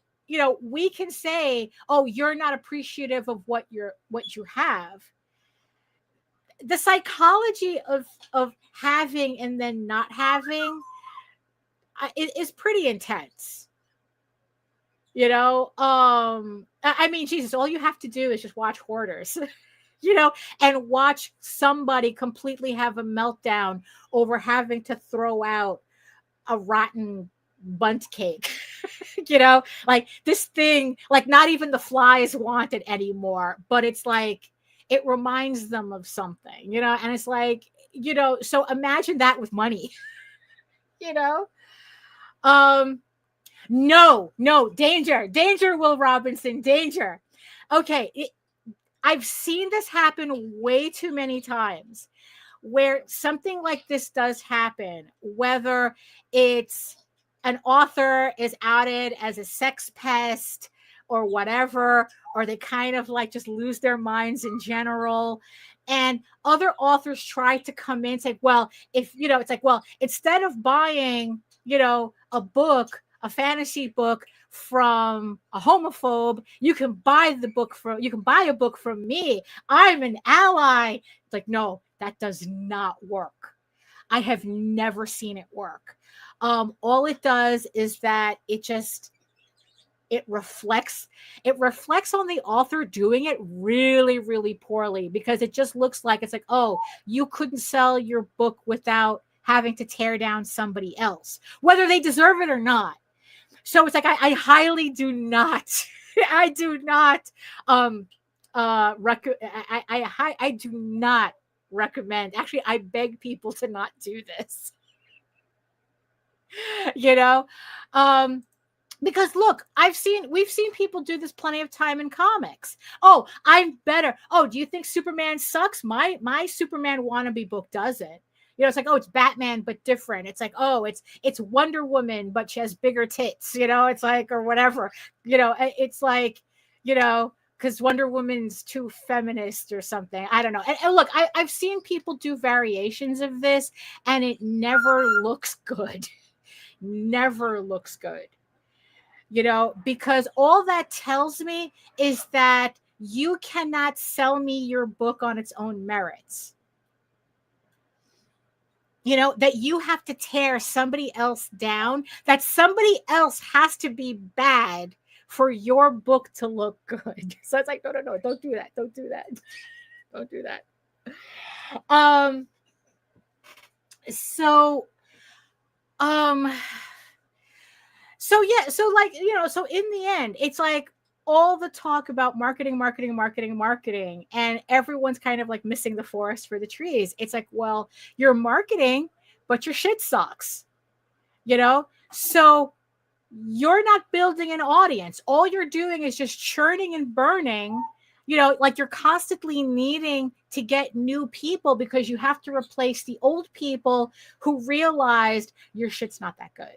we can say, oh, you're not appreciative of what you have. The psychology of having and then not having is pretty intense. Jesus, all you have to do is just watch Hoarders, and watch somebody completely have a meltdown over having to throw out a rotten bundt cake. Like this thing, like not even the flies want it anymore, but it's like it reminds them of something, and it's like, so imagine that with money. No, danger, Will Robinson, danger. Okay, I've seen this happen way too many times, where something like this does happen, whether it's an author is outed as a sex pest or whatever, or they kind of like just lose their minds in general. And other authors try to come in and say, well, if, you know, it's like, well, instead of buying, you know, a book, a fantasy book from a homophobe, you can buy a book from me. I'm an ally. It's like, no, that does not work. I have never seen it work. All it does is that it reflects on the author doing it really, really poorly, because it just looks like it's like, oh, you couldn't sell your book without having to tear down somebody else, whether they deserve it or not. So it's like I highly do not I do not I do not recommend. Actually, I beg people to not do this. You know, because look, we've seen people do this plenty of time in comics. Oh, I'm better. Oh, do you think Superman sucks? My Superman wannabe book doesn't. You know, it's like, oh, it's Batman but different. It's like, oh, it's Wonder Woman but she has bigger tits. You know, it's like, or whatever. You know, it's like, you know, because Wonder Woman's too feminist or something. I don't know. And look, I've seen people do variations of this, and it never looks good. Never looks good. You know, because all that tells me is that you cannot sell me your book on its own merits. You know, that you have to tear somebody else down, that somebody else has to be bad for your book to look good. So it's like, no, don't do that. Don't do that. Don't do that. So yeah, so like, you know, so in the end, it's like all the talk about marketing, and everyone's kind of like missing the forest for the trees. It's like, well, you're marketing, but your shit sucks, you know? So you're not building an audience. All you're doing is just churning and burning, you know, like you're constantly needing to get new people because you have to replace the old people who realized your shit's not that good.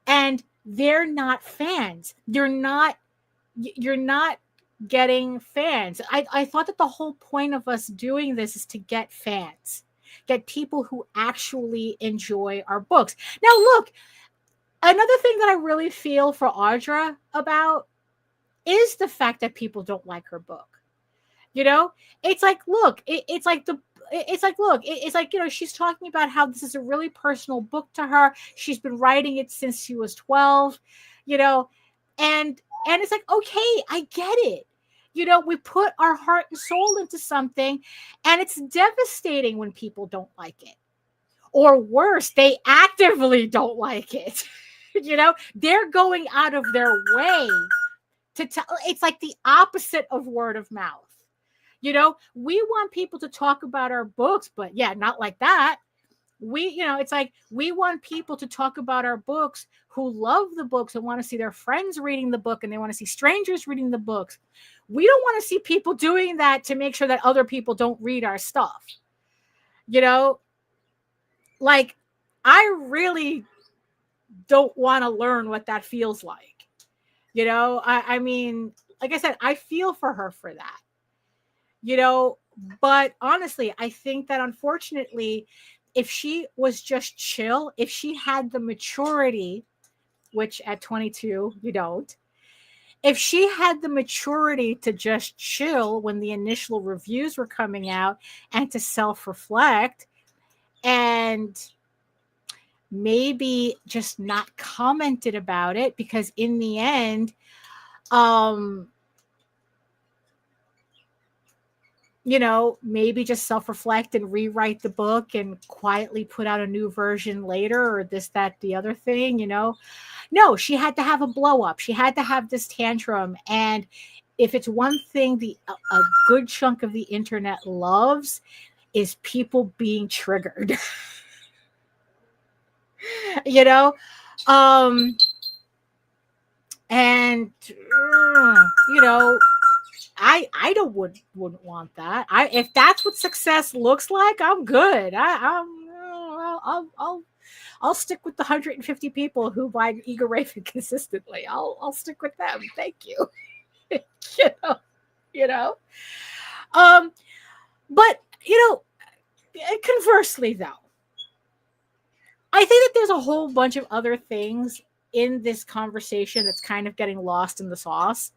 And they're not fans. You're not getting fans. I thought that the whole point of us doing this is to get fans, get people who actually enjoy our books. Now, look, another thing that I really feel for Audra about is the fact that people don't like her book. You know, it's like, look, it's like, you know, she's talking about how this is a really personal book to her. She's been writing it since she was 12, you know, and it's like, okay, I get it. You know, we put our heart and soul into something, and it's devastating when people don't like it. Or worse, they actively don't like it. You know, they're going out of their way to tell. It's like the opposite of word of mouth. You know, we want people to talk about our books, but yeah, not like that. You know, it's like we want people to talk about our books who love the books and want to see their friends reading the book, and they want to see strangers reading the books. We don't want to see people doing that to make sure that other people don't read our stuff. You know, like, I really don't want to learn what that feels like. You know, I mean, like I said, I feel for her for that. You know, but honestly, I think that unfortunately, if she was just chill, if she had the maturity, which at 22, you don't, if she had the maturity to just chill when the initial reviews were coming out and to self-reflect and maybe just not commented about it, because in the end, you know, maybe just self-reflect and rewrite the book and quietly put out a new version later, or this, that, the other thing, you know. No, she had to have a blow up. She had to have this tantrum. And if it's one thing a good chunk of the internet loves, is people being triggered. You know, and you know, I I don't wouldn't want that. If that's what success looks like, I'm good. I'll stick with the 150 people who buy Eager Raven consistently. I'll stick with them. Thank you. you know, you know. But conversely, though, I think that there's a whole bunch of other things in this conversation that's kind of getting lost in the sauce.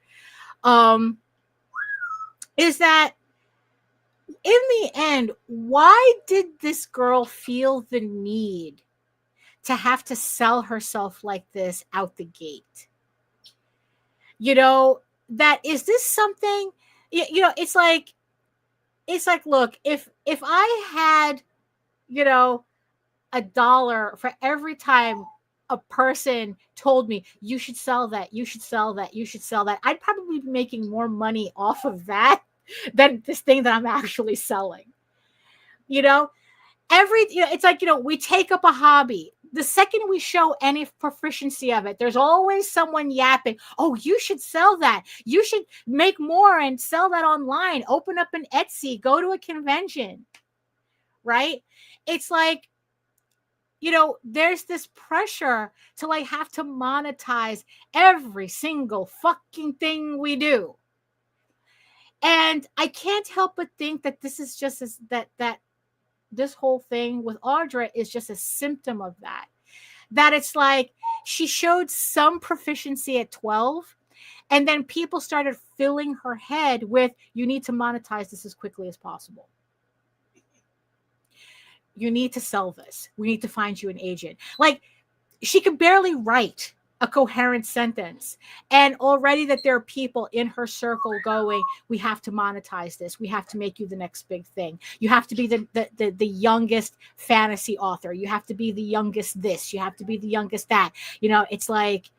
Is that in the end, why did this girl feel the need to have to sell herself like this out the gate? That is this something, it's like, look, if I had, $1 for every time a person told me you should sell that, you should sell that, you should sell that, I'd probably be making more money off of that than this thing that I'm actually selling. It's like, we take up a hobby. The second we show any proficiency of it, there's always someone yapping, oh, you should sell that. You should make more and sell that online. Open up an Etsy, go to a convention, right? It's like, there's this pressure to like have to monetize every single fucking thing we do. And I can't help but think that this is just that this whole thing with Audra is just a symptom of that. That it's like she showed some proficiency at 12, and then people started filling her head with, you need to monetize this as quickly as possible. You need to sell this. We need to find you an agent. Like, she could barely write a coherent sentence, and already that there are people in her circle going, we have to monetize this. We have to make you the next big thing. You have to be the youngest fantasy author. You have to be the youngest this. You have to be the youngest that. It's like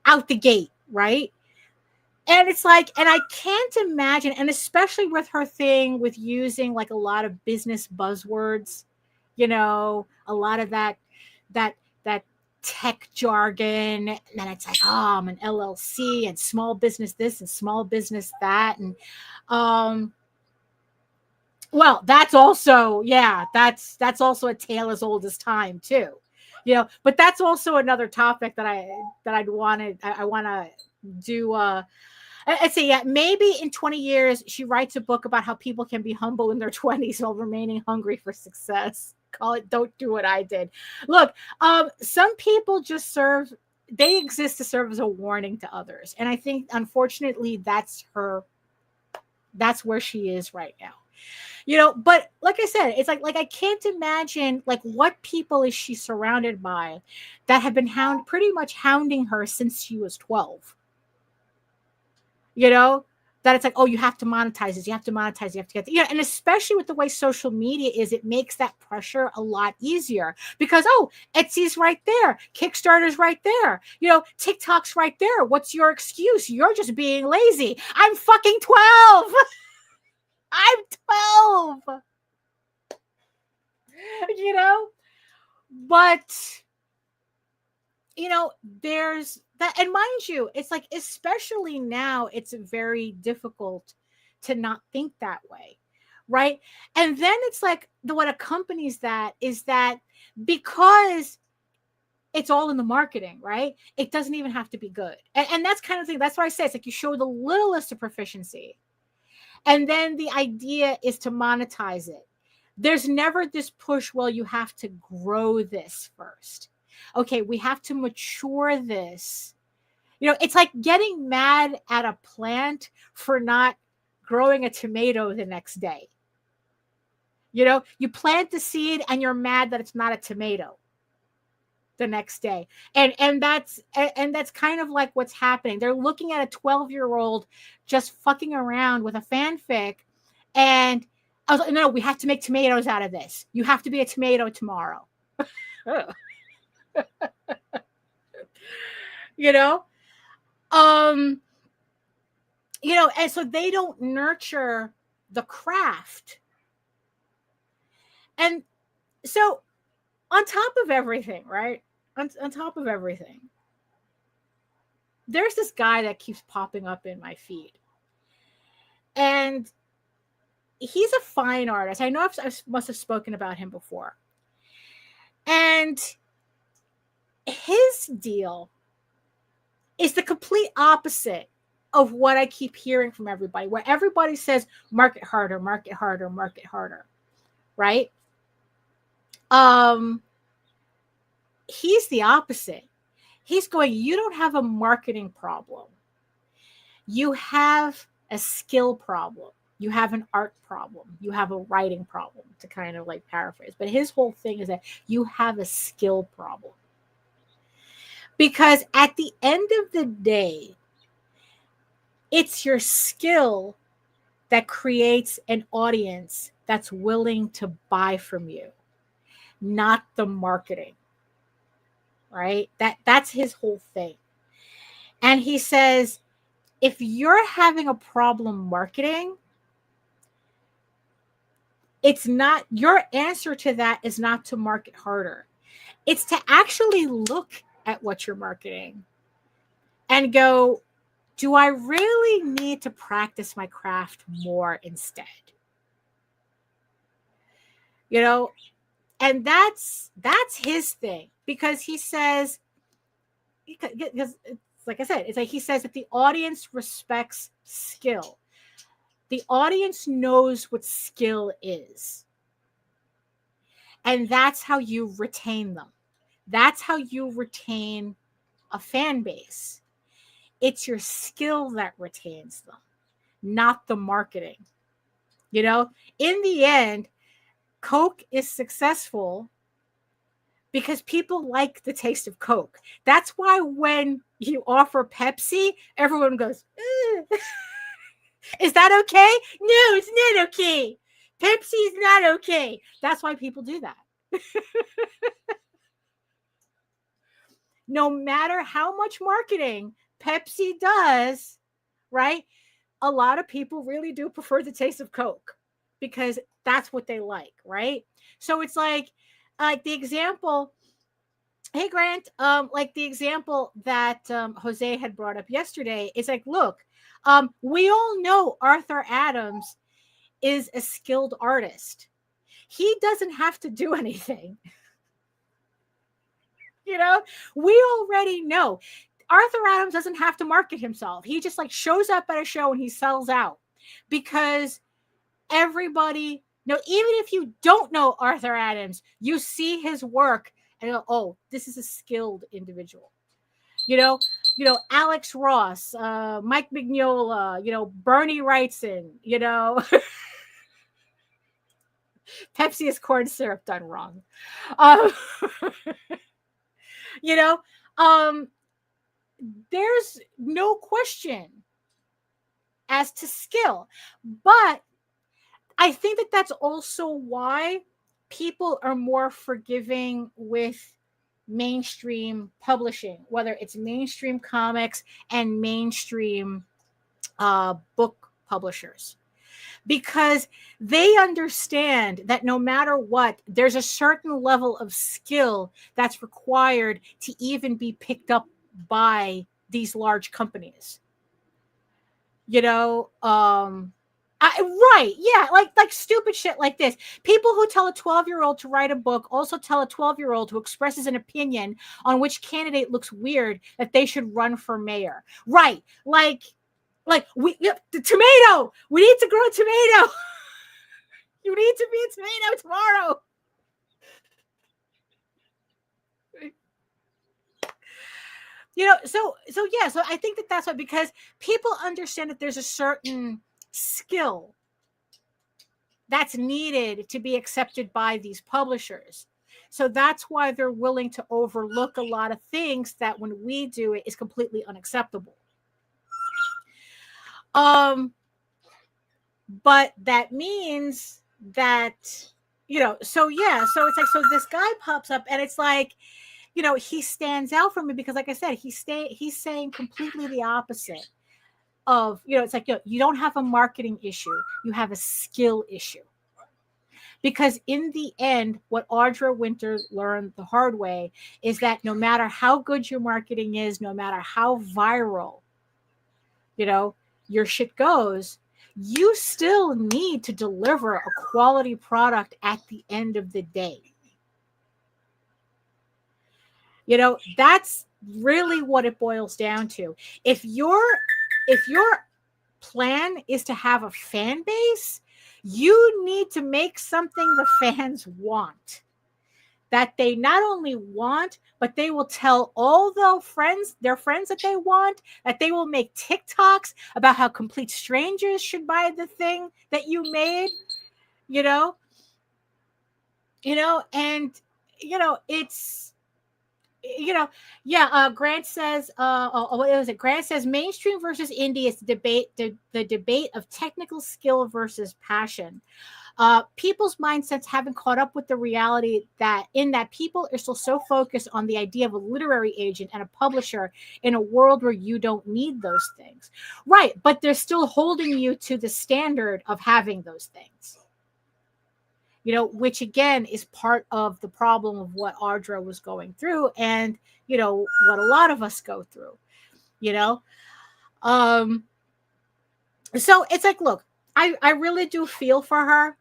out the gate, right? And it's like, and I can't imagine, and especially with her thing with using like a lot of business buzzwords, a lot of that tech jargon, and then it's like, I'm an LLC and small business this and small business that. And well, that's also, that's also a tale as old as time too, but that's also another topic that I want to do. I'd say, maybe in 20 years, she writes a book about how people can be humble in their 20s while remaining hungry for success. Call it Don't Do What I Did. Look, some people just they exist to serve as a warning to others. And I think, unfortunately, that's where she is right now. But like I said, it's like I can't imagine like what people is she surrounded by that have been pretty much hounding her since she was 12. That it's like, oh, you have to monetize this. You have to monetize. You have to get, and especially with the way social media is, it makes that pressure a lot easier because, oh, Etsy's right there. Kickstarter's right there. TikTok's right there. What's your excuse? You're just being lazy. I'm fucking 12. I'm 12. But, there's that, and mind you, it's like, especially now, it's very difficult to not think that way, right? And then it's like, what accompanies that is that because it's all in the marketing, right? It doesn't even have to be good. And that's kind of thing. That's why I say it's like you show the littlest of proficiency. And then the idea is to monetize it. There's never this push, well, you have to grow this first. Okay, we have to mature this. It's like getting mad at a plant for not growing a tomato the next day. You plant the seed and you're mad that it's not a tomato the next day. And that's kind of like what's happening. They're looking at a 12-year-old just fucking around with a fanfic, and I was like, no, we have to make tomatoes out of this. You have to be a tomato tomorrow. And so they don't nurture the craft. And so on top of everything, right? On top of everything, there's this guy that keeps popping up in my feed. And he's a fine artist. I know I must have spoken about him before. And his deal is the complete opposite of what I keep hearing from everybody, where everybody says, market harder, market harder, market harder, right? He's the opposite. He's going, you don't have a marketing problem. You have a skill problem. You have an art problem. You have a writing problem, to kind of like paraphrase. But his whole thing is that you have a skill problem. Because at the end of the day, it's your skill that creates an audience that's willing to buy from you, not the marketing. Right? That's his whole thing. And he says, if you're having a problem marketing, it's not, your answer to that is not to market harder. It's to actually look at what you're marketing and go, do I really need to practice my craft more instead? You know, and that's his thing, because he says, because like I said, it's like he says that the audience respects skill. The audience knows what skill is. And that's how you retain them. That's how you retain a fan base. It's your skill that retains them, not the marketing. You know, in the end, Coke is successful because people like the taste of Coke. That's why when you offer Pepsi, everyone goes, is that okay? No, it's not okay. Pepsi is not okay. That's why people do that. No matter how much marketing Pepsi does, right? A lot of people really do prefer the taste of Coke because that's what they like, right? So it's like the example, hey Grant, like the example that Jose had brought up yesterday is like, look, we all know Arthur Adams is a skilled artist. He doesn't have to do anything. You know, we already know Arthur Adams doesn't have to market himself. He just like shows up at a show and he sells out because everybody, even if you don't know Arthur Adams, you see his work and go, oh, this is a skilled individual. You know, Alex Ross, Mike Mignola, Bernie Wrightson, Pepsi is corn syrup done wrong. There's no question as to skill. But I think that that's also why people are more forgiving with mainstream publishing, whether it's mainstream comics and mainstream book publishers, because they understand that no matter what, there's a certain level of skill that's required to even be picked up by these large companies. Right, yeah, like stupid shit like this. People who tell a 12-year-old to write a book also tell a 12-year-old who expresses an opinion on which candidate looks weird that they should run for mayor. Right, like the tomato. We need to grow a tomato. You need to be a tomato tomorrow. So I think that that's what, because people understand that there's a certain skill that's needed to be accepted by these publishers. So that's why they're willing to overlook a lot of things that when we do it is completely unacceptable. But that means that, so it's like, so this guy pops up and it's like, he stands out for me because, like I said, he's saying completely the opposite of, it's like, you don't have a marketing issue. You have a skill issue. Because in the end, what Audra Winter learned the hard way is that no matter how good your marketing is, no matter how viral, your shit goes, you still need to deliver a quality product at the end of the day. That's really what it boils down to. If your plan is to have a fan base, you need to make something the fans want. That they not only want, but they will tell all their friends that they want, that they will make TikToks about how complete strangers should buy the thing that you made, and it's Grant says what was it? Grant says mainstream versus indie is the debate of technical skill versus passion. People's mindsets haven't caught up with the reality that people are still so focused on the idea of a literary agent and a publisher in a world where you don't need those things. Right, but they're still holding you to the standard of having those things. Which again is part of the problem of what Audra was going through and, what a lot of us go through, So it's like, look, I really do feel for her.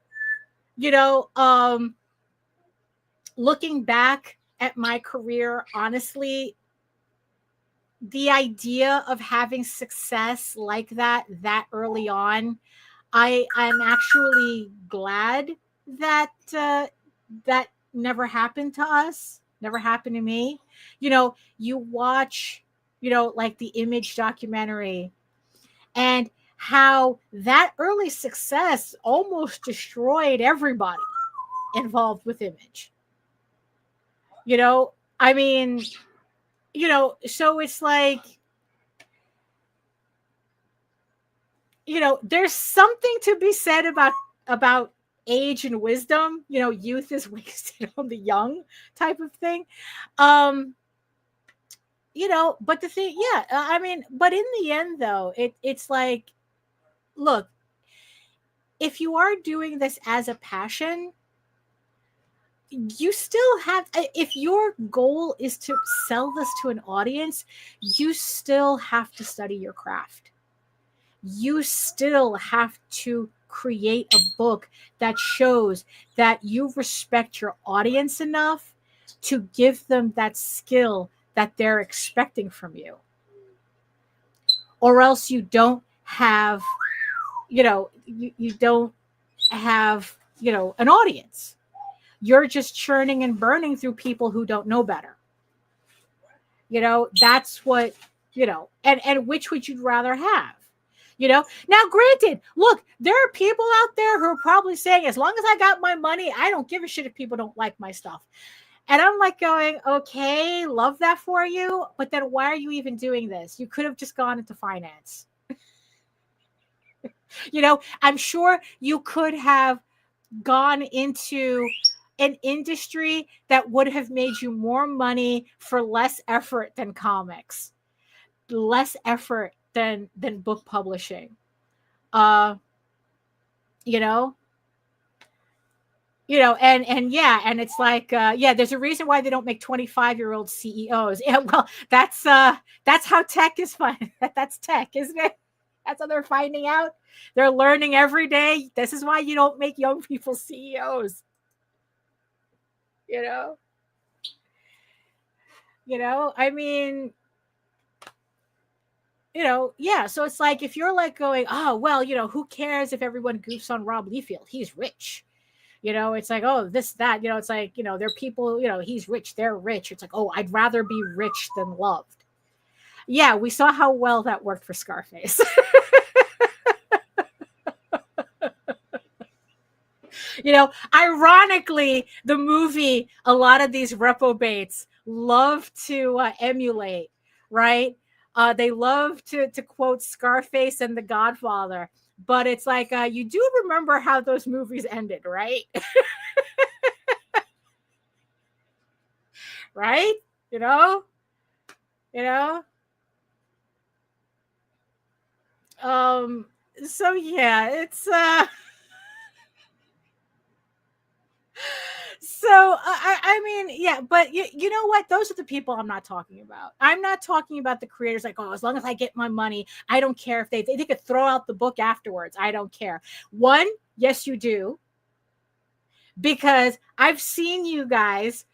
Looking back at my career, honestly, the idea of having success like that early on, I'm actually glad that that never happened to us, never happened to me. You watch, like the Image documentary, and how that early success almost destroyed everybody involved with Image. I mean, so it's like, there's something to be said about age and wisdom. Youth is wasted on the young type of thing. But the thing, I mean, but in the end though, it's like, look, if you are doing this as a passion, you still have, if your goal is to sell this to an audience, you still have to study your craft. You still have to create a book that shows that you respect your audience enough to give them that skill that they're expecting from you. Or else you don't have, you don't have, an audience. You're just churning and burning through people who don't know better. That's what, and which would you rather have? Now, granted, look, there are people out there who are probably saying, as long as I got my money, I don't give a shit if people don't like my stuff. And I'm like going, okay, love that for you. But then why are you even doing this? You could have just gone into finance. I'm sure you could have gone into an industry that would have made you more money for less effort than comics, less effort than book publishing. And it's like, there's a reason why they don't make 25-year-old CEOs. Yeah, well, that's how tech is fun. That's tech, isn't it? That's what they're finding out. They're learning every day. This is why you don't make young people CEOs. I mean, so it's like, if you're like going, oh, well, who cares if everyone goofs on Rob Liefeld? He's rich. It's like, oh, this, that, it's like, there are people, he's rich, they're rich. It's like, oh, I'd rather be rich than loved. Yeah, we saw how well that worked for Scarface. Ironically, the movie, a lot of these reprobates love to emulate, right? They love to quote Scarface and The Godfather, but it's like, you do remember how those movies ended, right? Right? So yeah, it's So I mean, yeah, but you know what? Those are the people I'm not talking about. I'm not talking about the creators like, oh, as long as I get my money, I don't care if they could throw out the book afterwards. I don't care. One, yes, you do, because I've seen you guys.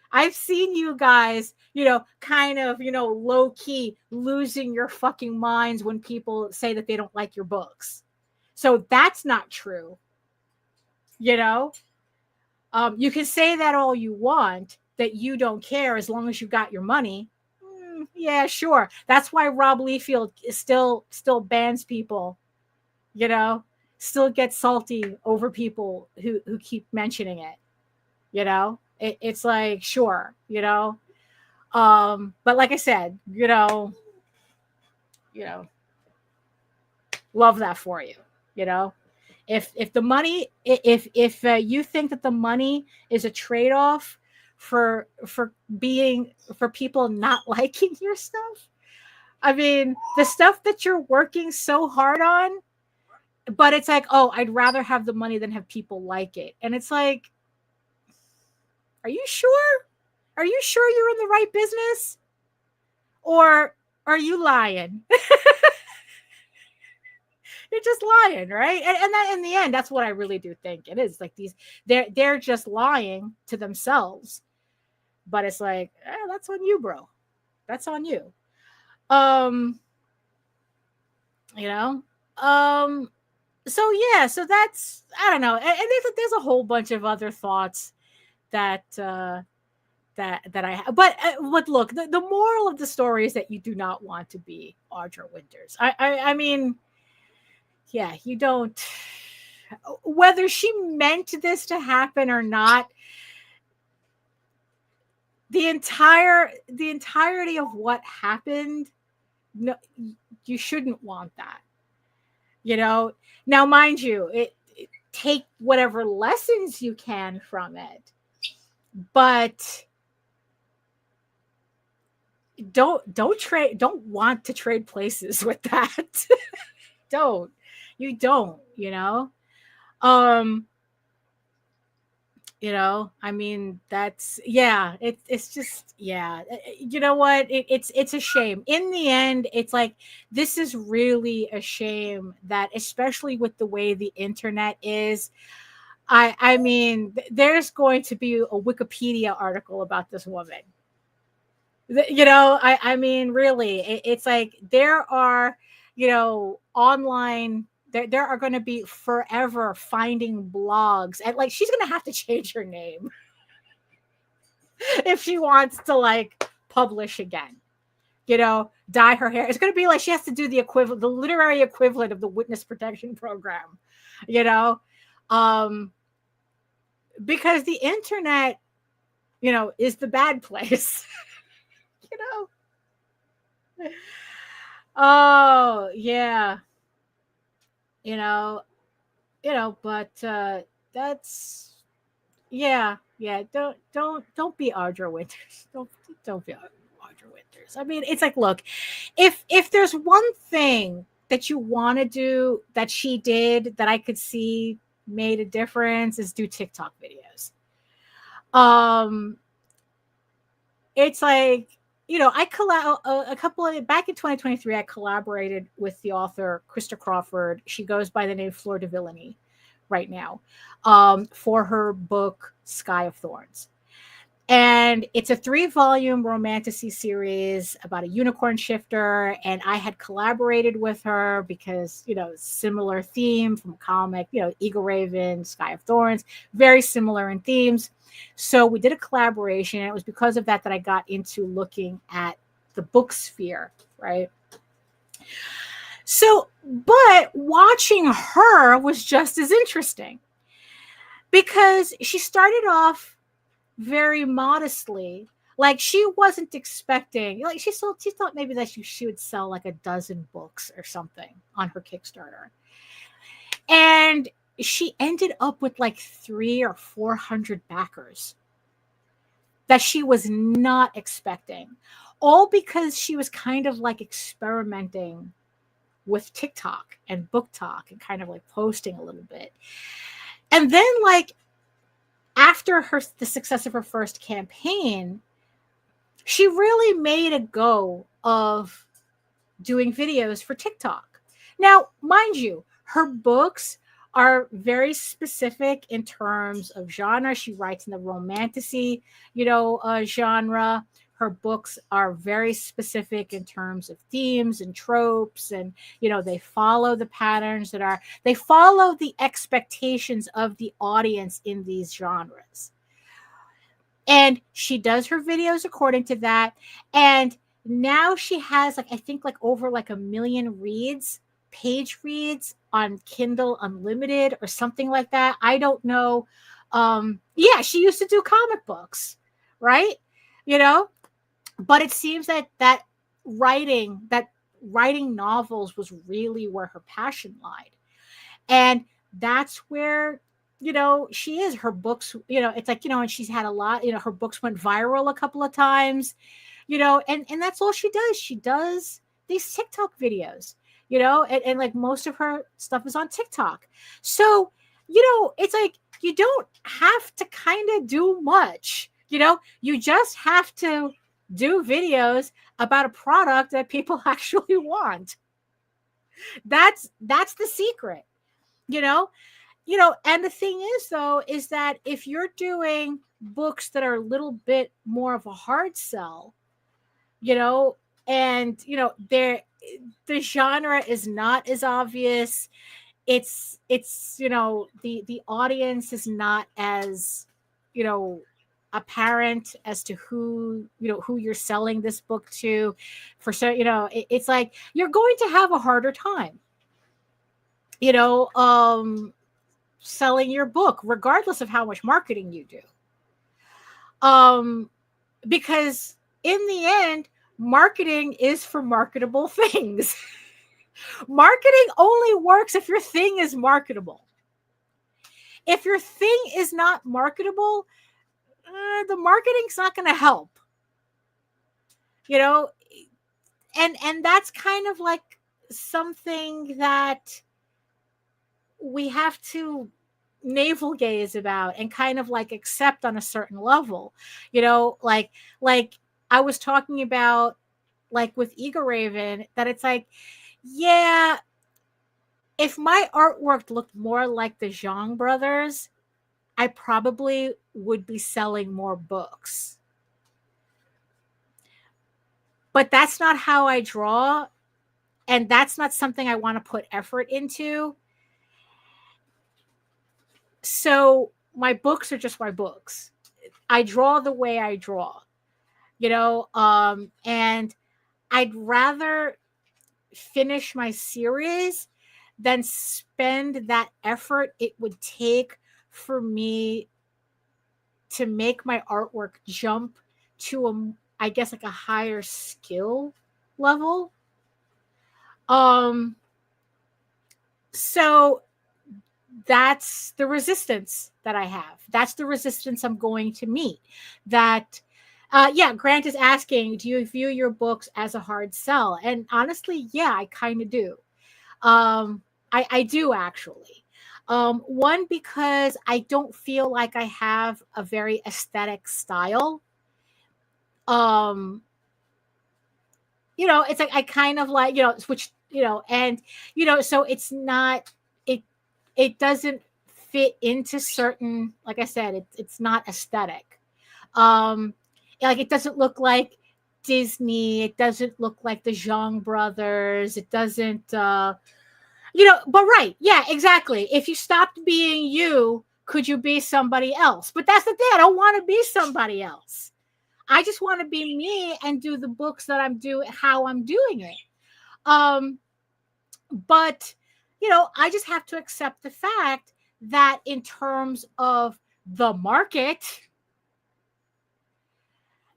Kind of, low key losing your fucking minds when people say that they don't like your books. So that's not true. You can say that all you want, that you don't care as long as you got your money. Yeah, sure. That's why Rob Liefeld still bans people, still gets salty over people who keep mentioning it. It's like, sure, but like I said, love that for you. If the money, if you think that the money is a trade-off for people not liking your stuff, I mean, the stuff that you're working so hard on, but it's like, oh, I'd rather have the money than have people like it. And it's like, are you sure? Are you sure you're in the right business? Or are you lying? You're just lying, right? And that, in the end, that's what I really do think it is. Like, they're just lying to themselves. But it's like, that's on you, bro. That's on you. So yeah, so that's, I don't know. And there's a whole bunch of other thoughts that that I have. But look, the moral of the story is that you do not want to be Audra Winters. I mean, yeah, you don't. Whether she meant this to happen or not, the entirety of what happened, no, you shouldn't want that. Now, mind you, take whatever lessons you can from it, but don't want to trade places with that. You don't, I mean, that's, yeah, it's just, yeah, you know what, it's a shame. In the end, it's like, this is really a shame that, especially with the way the internet is, I mean, there's going to be a Wikipedia article about this woman. I mean, really, it's like, there are, online, there are going to be forever finding blogs, and like, she's going to have to change her name if she wants to like publish again, dye her hair. It's going to be like she has to do the literary equivalent of the witness protection program, because the internet, is the bad place. Oh yeah, but that's, yeah, don't be Audra Winters. Don't be Audra Winters. I mean, it's like, look, if there's one thing that you want to do that she did that I could see made a difference, is do TikTok videos. It's like, back in 2023, I collaborated with the author Krista Crawford. She goes by the name Fleur de Villani right now, for her book Sky of Thorns. And it's a 3-volume romantasy series about a unicorn shifter. And I had collaborated with her because, similar theme from comic, Eagle Raven, Sky of Thorns, very similar in themes. So we did a collaboration, and it was because of that I got into looking at the book sphere, right? So, but watching her was just as interesting, because she started off very modestly. Like, she wasn't expecting, like, she thought maybe that she would sell like a dozen books or something on her Kickstarter. And she ended up with like 300 or 400 backers that she was not expecting, all because she was kind of like experimenting with TikTok and Book Talk and kind of like posting a little bit. And then, like, after the success of her first campaign, she really made a go of doing videos for TikTok. Now, mind you, her books are very specific in terms of genre. She writes in the romantasy, genre. Her books are very specific in terms of themes and tropes, and they follow the patterns they follow the expectations of the audience in these genres. And she does her videos according to that. And now she has I think over 1 million page reads on Kindle Unlimited or something like that. I don't know. Yeah, she used to do comic books, right? But it seems that writing novels was really where her passion lied. And that's where she is. Her books, it's and she's had a lot, her books went viral a couple of times, and that's all she does. She does these TikTok videos, and most of her stuff is on TikTok. So, it's you don't have to kind of do much, you just have to do videos about a product that people actually want. That's the secret, and the thing is, though, is that if you're doing books that are a little bit more of a hard sell, and the genre is not as obvious, it's the audience is not as apparent as to who you're selling this book to, for so it's you're going to have a harder time selling your book, regardless of how much marketing you do. Because in the end, marketing is for marketable things. Marketing only works if your thing is marketable. If your thing is not marketable, the marketing's not going to help. And that's kind of something that we have to navel gaze about and kind of accept on a certain level, like I was talking about with Eagle Raven, that it's yeah, if my artwork looked more like the Zhang brothers, I probably would be selling more books. But that's not how I draw, and that's not something I want to put effort into. So my books are just my books. I draw the way I draw, and I'd rather finish my series than spend that effort it would take for me to make my artwork jump to I guess a higher skill level. So that's the resistance that I have. That's the resistance I'm going to meet. That, Grant is asking, do you view your books as a hard sell? And honestly, yeah, I kind of do. I do actually. One, because I don't feel like I have a very aesthetic style. It's I kind of which, and, so it's not, it doesn't fit into certain, like I said, it's not aesthetic. It doesn't look like Disney. It doesn't look like the Zhang brothers. It doesn't, but right. Yeah, exactly. If you stopped being you, could you be somebody else? But that's the thing. I don't want to be somebody else. I just want to be me and do the books that I'm doing, how I'm doing it. But, I just have to accept the fact that in terms of the market,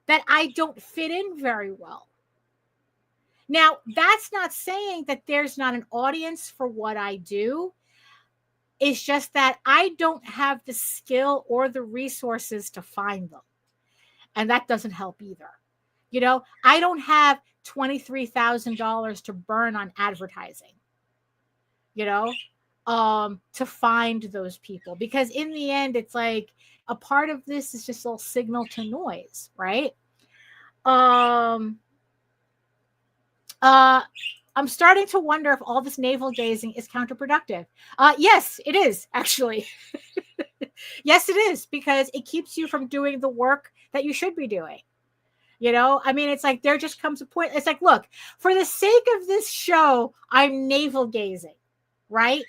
that I don't fit in very well. Now, that's not saying that there's not an audience for what I do. It's just that I don't have the skill or the resources to find them. And that doesn't help either. I don't have $23,000 to burn on advertising. to find those people, because in the end, it's like a part of this is just all signal to noise, right? I'm starting to wonder if all this navel gazing is counterproductive. Yes, it is actually. Yes, it is, because it keeps you from doing the work that you should be doing. You know, I mean, it's like there just comes a point. It's like, look, for the sake of this show, I'm navel gazing, right?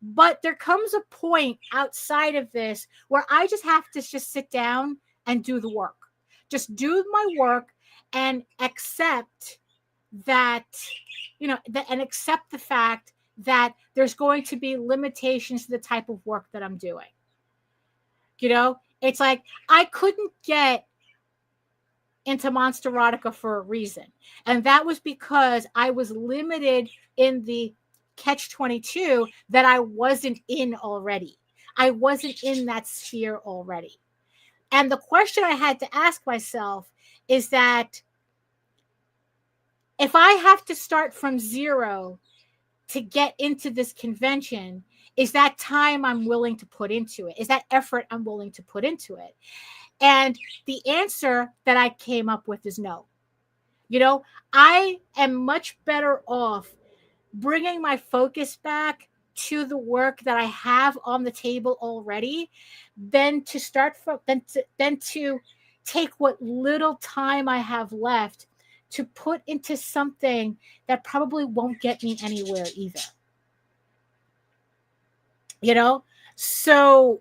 But there comes a point outside of this where I just have to just sit down and do the work. Just do my work and accept that, you know, and accept the fact that there's going to be limitations to the type of work that I'm doing. You know, it's like I couldn't get into Monsterotica for a reason. And that was because I was limited in the catch-22 that I wasn't in already. I wasn't in that sphere already. And the question I had to ask myself is that if I have to start from zero to get into this convention, is that time I'm willing to put into it? Is that effort I'm willing to put into it? And the answer that I came up with is no. You know, I am much better off bringing my focus back to the work that I have on the table already than to start from than to take what little time I have left to put into something that probably won't get me anywhere either. You know, so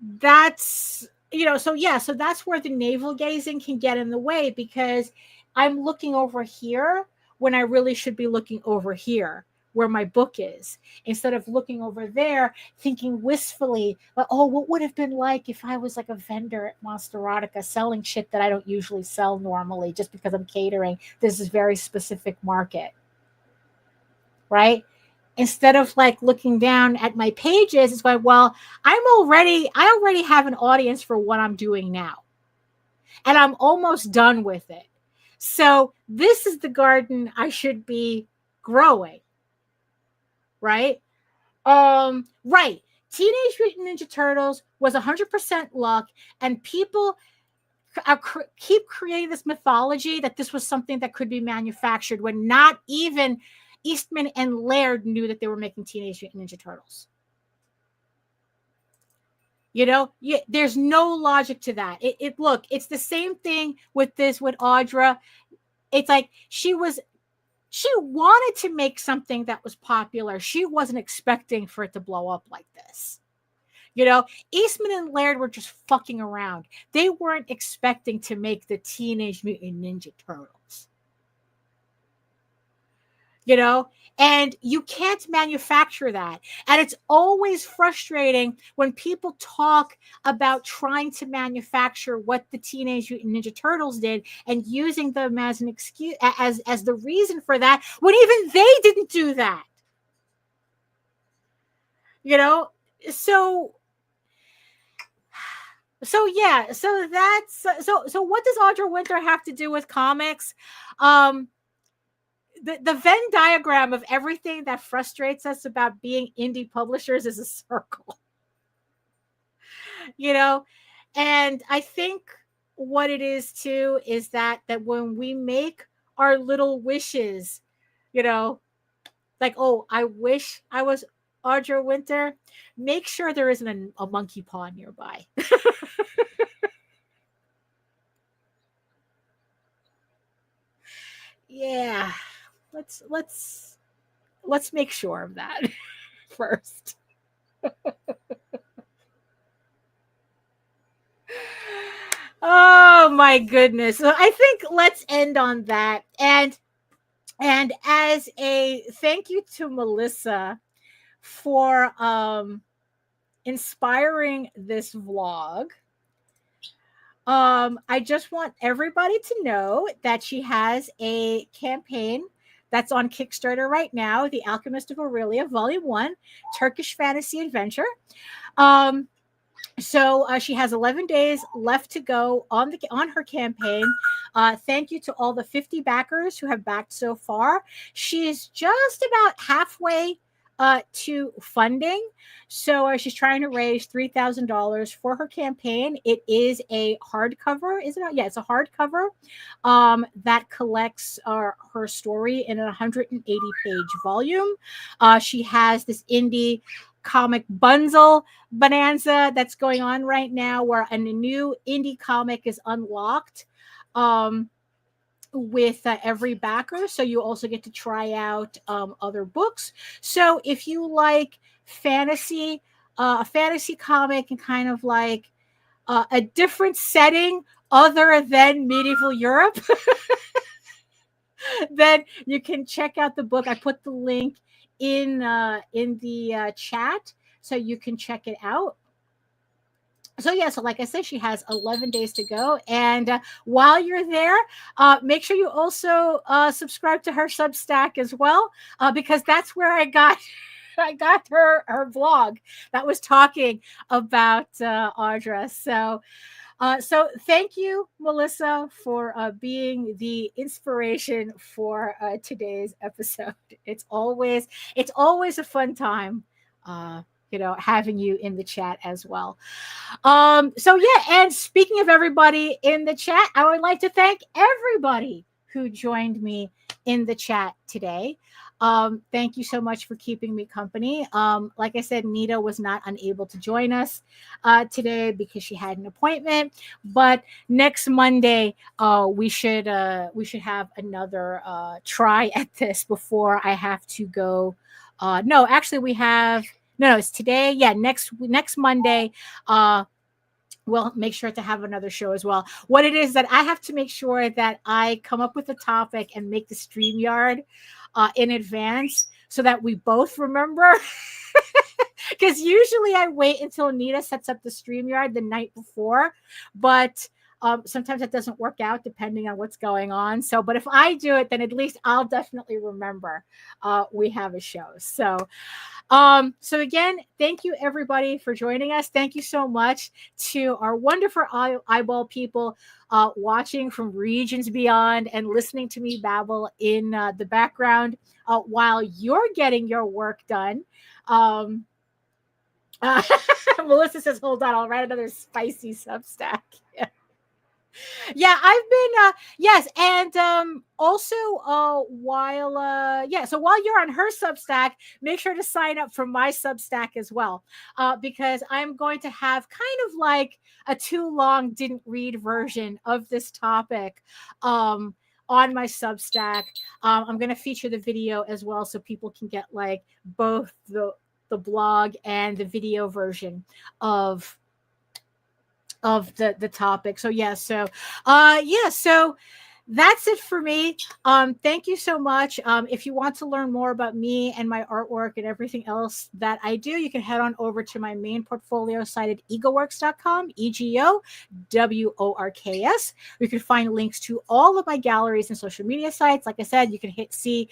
that's, you know, so yeah, so that's where the navel gazing can get in the way, because I'm looking over here when I really should be looking over here where my book is, instead of looking over there thinking wistfully, like, oh, what would have been like if I was like a vendor at Monsterotica selling shit that I don't usually sell normally just because I'm catering this is very specific market, right? Instead of like looking down at my pages, it's like, well, I already have an audience for what I'm doing now. And I'm almost done with it. So this is the garden I should be growing. Right? Right. Teenage Mutant Ninja Turtles was 100% luck, and people keep creating this mythology that this was something that could be manufactured when not even Eastman and Laird knew that they were making Teenage Mutant Ninja Turtles. You know, there's no logic to that. Look, it's the same thing with Audra. It's like she wanted to make something that was popular. She wasn't expecting for it to blow up like this. You know, Eastman and Laird were just fucking around. They weren't expecting to make the Teenage Mutant Ninja Turtles. You know, and you can't manufacture that. And it's always frustrating when people talk about trying to manufacture what the Teenage Mutant Ninja Turtles did and using them as an excuse, as the reason for that, when even they didn't do that. You know, so yeah, so that's so what does Audra Winter have to do with comics? The Venn diagram of everything that frustrates us about being indie publishers is a circle. You know, and I think what it is too is that when we make our little wishes, you know, like, oh, I wish I was Audra Winter, make sure there isn't a monkey paw nearby. Yeah. Let's make sure of that first. Oh my goodness. So I think let's end on that. And as a thank you to Melissa for inspiring this vlog. I just want everybody to know that she has a campaign that's on Kickstarter right now, The Alchemist of Aurelia, Volume 1, Turkish Fantasy Adventure. So she has 11 days left to go on her campaign. Thank you to all the 50 backers who have backed so far. She is just about halfway to funding. So she's trying to raise $3,000 for her campaign. It is a hardcover, isn't it? Yeah, it's a hardcover that collects her story in a 180-page volume. She has this indie comic bundle bonanza that's going on right now, where a new indie comic is unlocked. With every backer, so you also get to try out other books. So if you like fantasy, a fantasy comic, and kind of like a different setting other than medieval Europe, then you can check out the book. I put the link in the chat, so you can check it out. So yeah, so like I said, she has 11 days to go, and while you're there, make sure you also subscribe to her Substack as well, because that's where I got her blog that was talking about Audra. So thank you, Melissa, for being the inspiration for today's episode. It's always a fun time. Having you in the chat as well. So yeah, and speaking of everybody in the chat, I would like to thank everybody who joined me in the chat today. Thank you so much for keeping me company. Like I said, Nita was not unable to join us today because she had an appointment. But next Monday, we should have another try at this before I have to go. No, actually, we have. No, it's today. Yeah, next Monday. We'll make sure to have another show as well. What it is that I have to make sure that I come up with a topic and make the Streamyard in advance so that we both remember. Because usually I wait until Nita sets up the Streamyard the night before, but sometimes that doesn't work out depending on what's going on. So, but if I do it, then at least I'll definitely remember we have a show. So again, thank you everybody for joining us. Thank you so much to our wonderful eyeball people watching from regions beyond and listening to me babble in the background while you're getting your work done. Melissa says, hold on, I'll write another spicy Substack. Yeah, I've been yes, and also so while you're on her Substack, make sure to sign up for my Substack as well, because I'm going to have kind of like a too long didn't read version of this topic on my Substack. I'm going to feature the video as well, so people can get like both the blog and the video version of the topic. So so that's it for me. Thank you so much. If you want to learn more about me and my artwork and everything else that I do, you can head on over to my main portfolio site at egoworks.com, EGOWORKS. You can find links to all of my galleries and social media sites. Like I said, you can see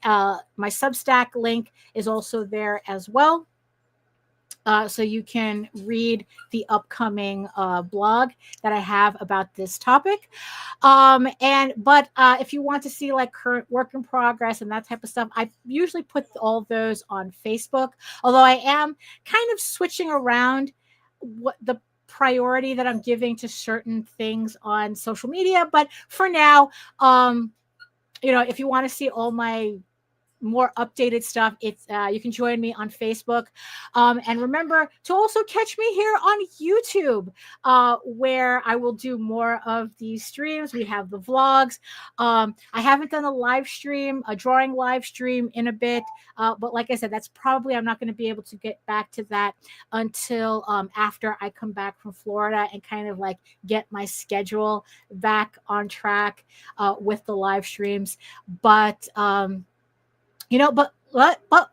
my Substack link is also there as well. So you can read the upcoming blog that I have about this topic. But if you want to see like current work in progress and that type of stuff, I usually put all those on Facebook. Although I am kind of switching around what the priority that I'm giving to certain things on social media. But for now, if you want to see all my more updated stuff, it's you can join me on Facebook, and remember to also catch me here on YouTube, where I will do more of these streams. We have the vlogs. I haven't done a drawing live stream in a bit, but like I said, that's probably I'm not going to be able to get back to that until after I come back from Florida and kind of like get my schedule back on track with the live streams. But but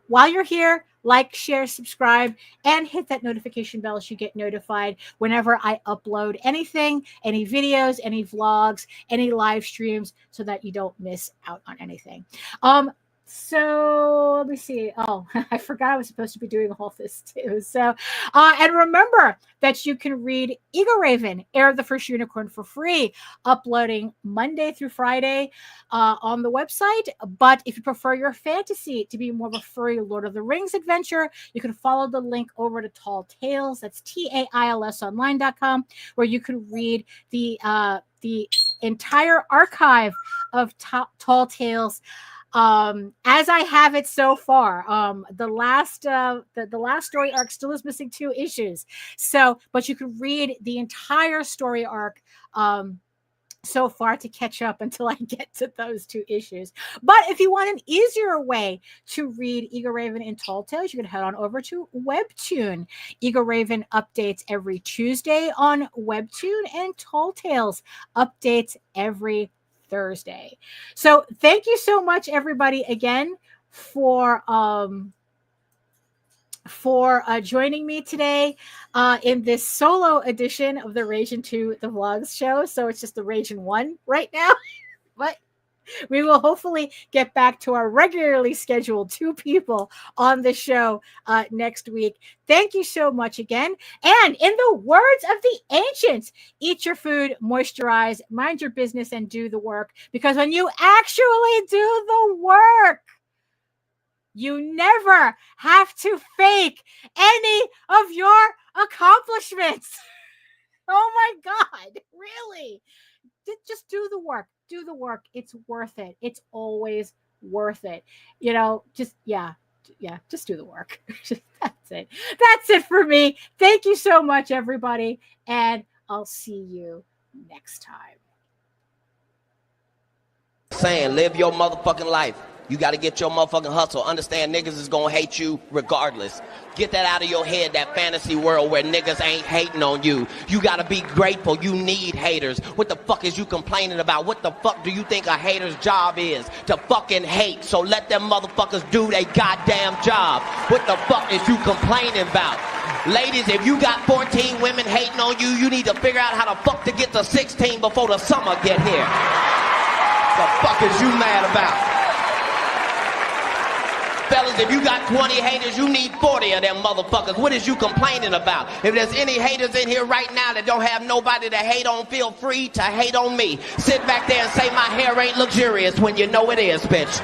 while you're here, like, share, subscribe, and hit that notification bell so you get notified whenever I upload anything, any videos, any vlogs, any live streams, so that you don't miss out on anything. So let me see. Oh, I forgot I was supposed to be doing all this too. So, and remember that you can read Eagle Raven, Heir of the First Unicorn, for free, uploading Monday through Friday on the website. But if you prefer your fantasy to be more of a furry Lord of the Rings adventure, you can follow the link over to Tall Tales. That's TAILSonline.com, where you can read the entire archive of Tall Tales. As I have it so far, the last story arc still is missing 2 issues. So, but you can read the entire story arc so far to catch up until I get to those 2 issues. But if you want an easier way to read Eagle Raven and Tall Tales, you can head on over to Webtoon. Eagle Raven updates every Tuesday on Webtoon, and Tall Tales updates every Thursday. So thank you so much, everybody, again for joining me today in this solo edition of the Ragin 2 the Vlogs show. So it's just the Ragin 1 right now, but we will hopefully get back to our regularly scheduled 2 people on the show next week. Thank you so much again. And in the words of the ancients, eat your food, moisturize, mind your business, and do the work. Because when you actually do the work, you never have to fake any of your accomplishments. Oh my God, really? Just do the work. Do the work. It's worth it. It's always worth it. You know, just do the work. That's it. That's it for me. Thank you so much, everybody. And I'll see you next time. Saying, live your motherfucking life. You got to get your motherfucking hustle. Understand niggas is going to hate you regardless. Get that out of your head, that fantasy world where niggas ain't hating on you. You got to be grateful. You need haters. What the fuck is you complaining about? What the fuck do you think a hater's job is? To fucking hate. So let them motherfuckers do their goddamn job. What the fuck is you complaining about? Ladies, if you got 14 women hating on you, you need to figure out how the fuck to get to 16 before the summer get here. The fuck is you mad about? Fellas, if you got 20 haters, you need 40 of them motherfuckers. What is you complaining about? If there's any haters in here right now that don't have nobody to hate on, feel free to hate on me. Sit back there and say my hair ain't luxurious when you know it is, bitch.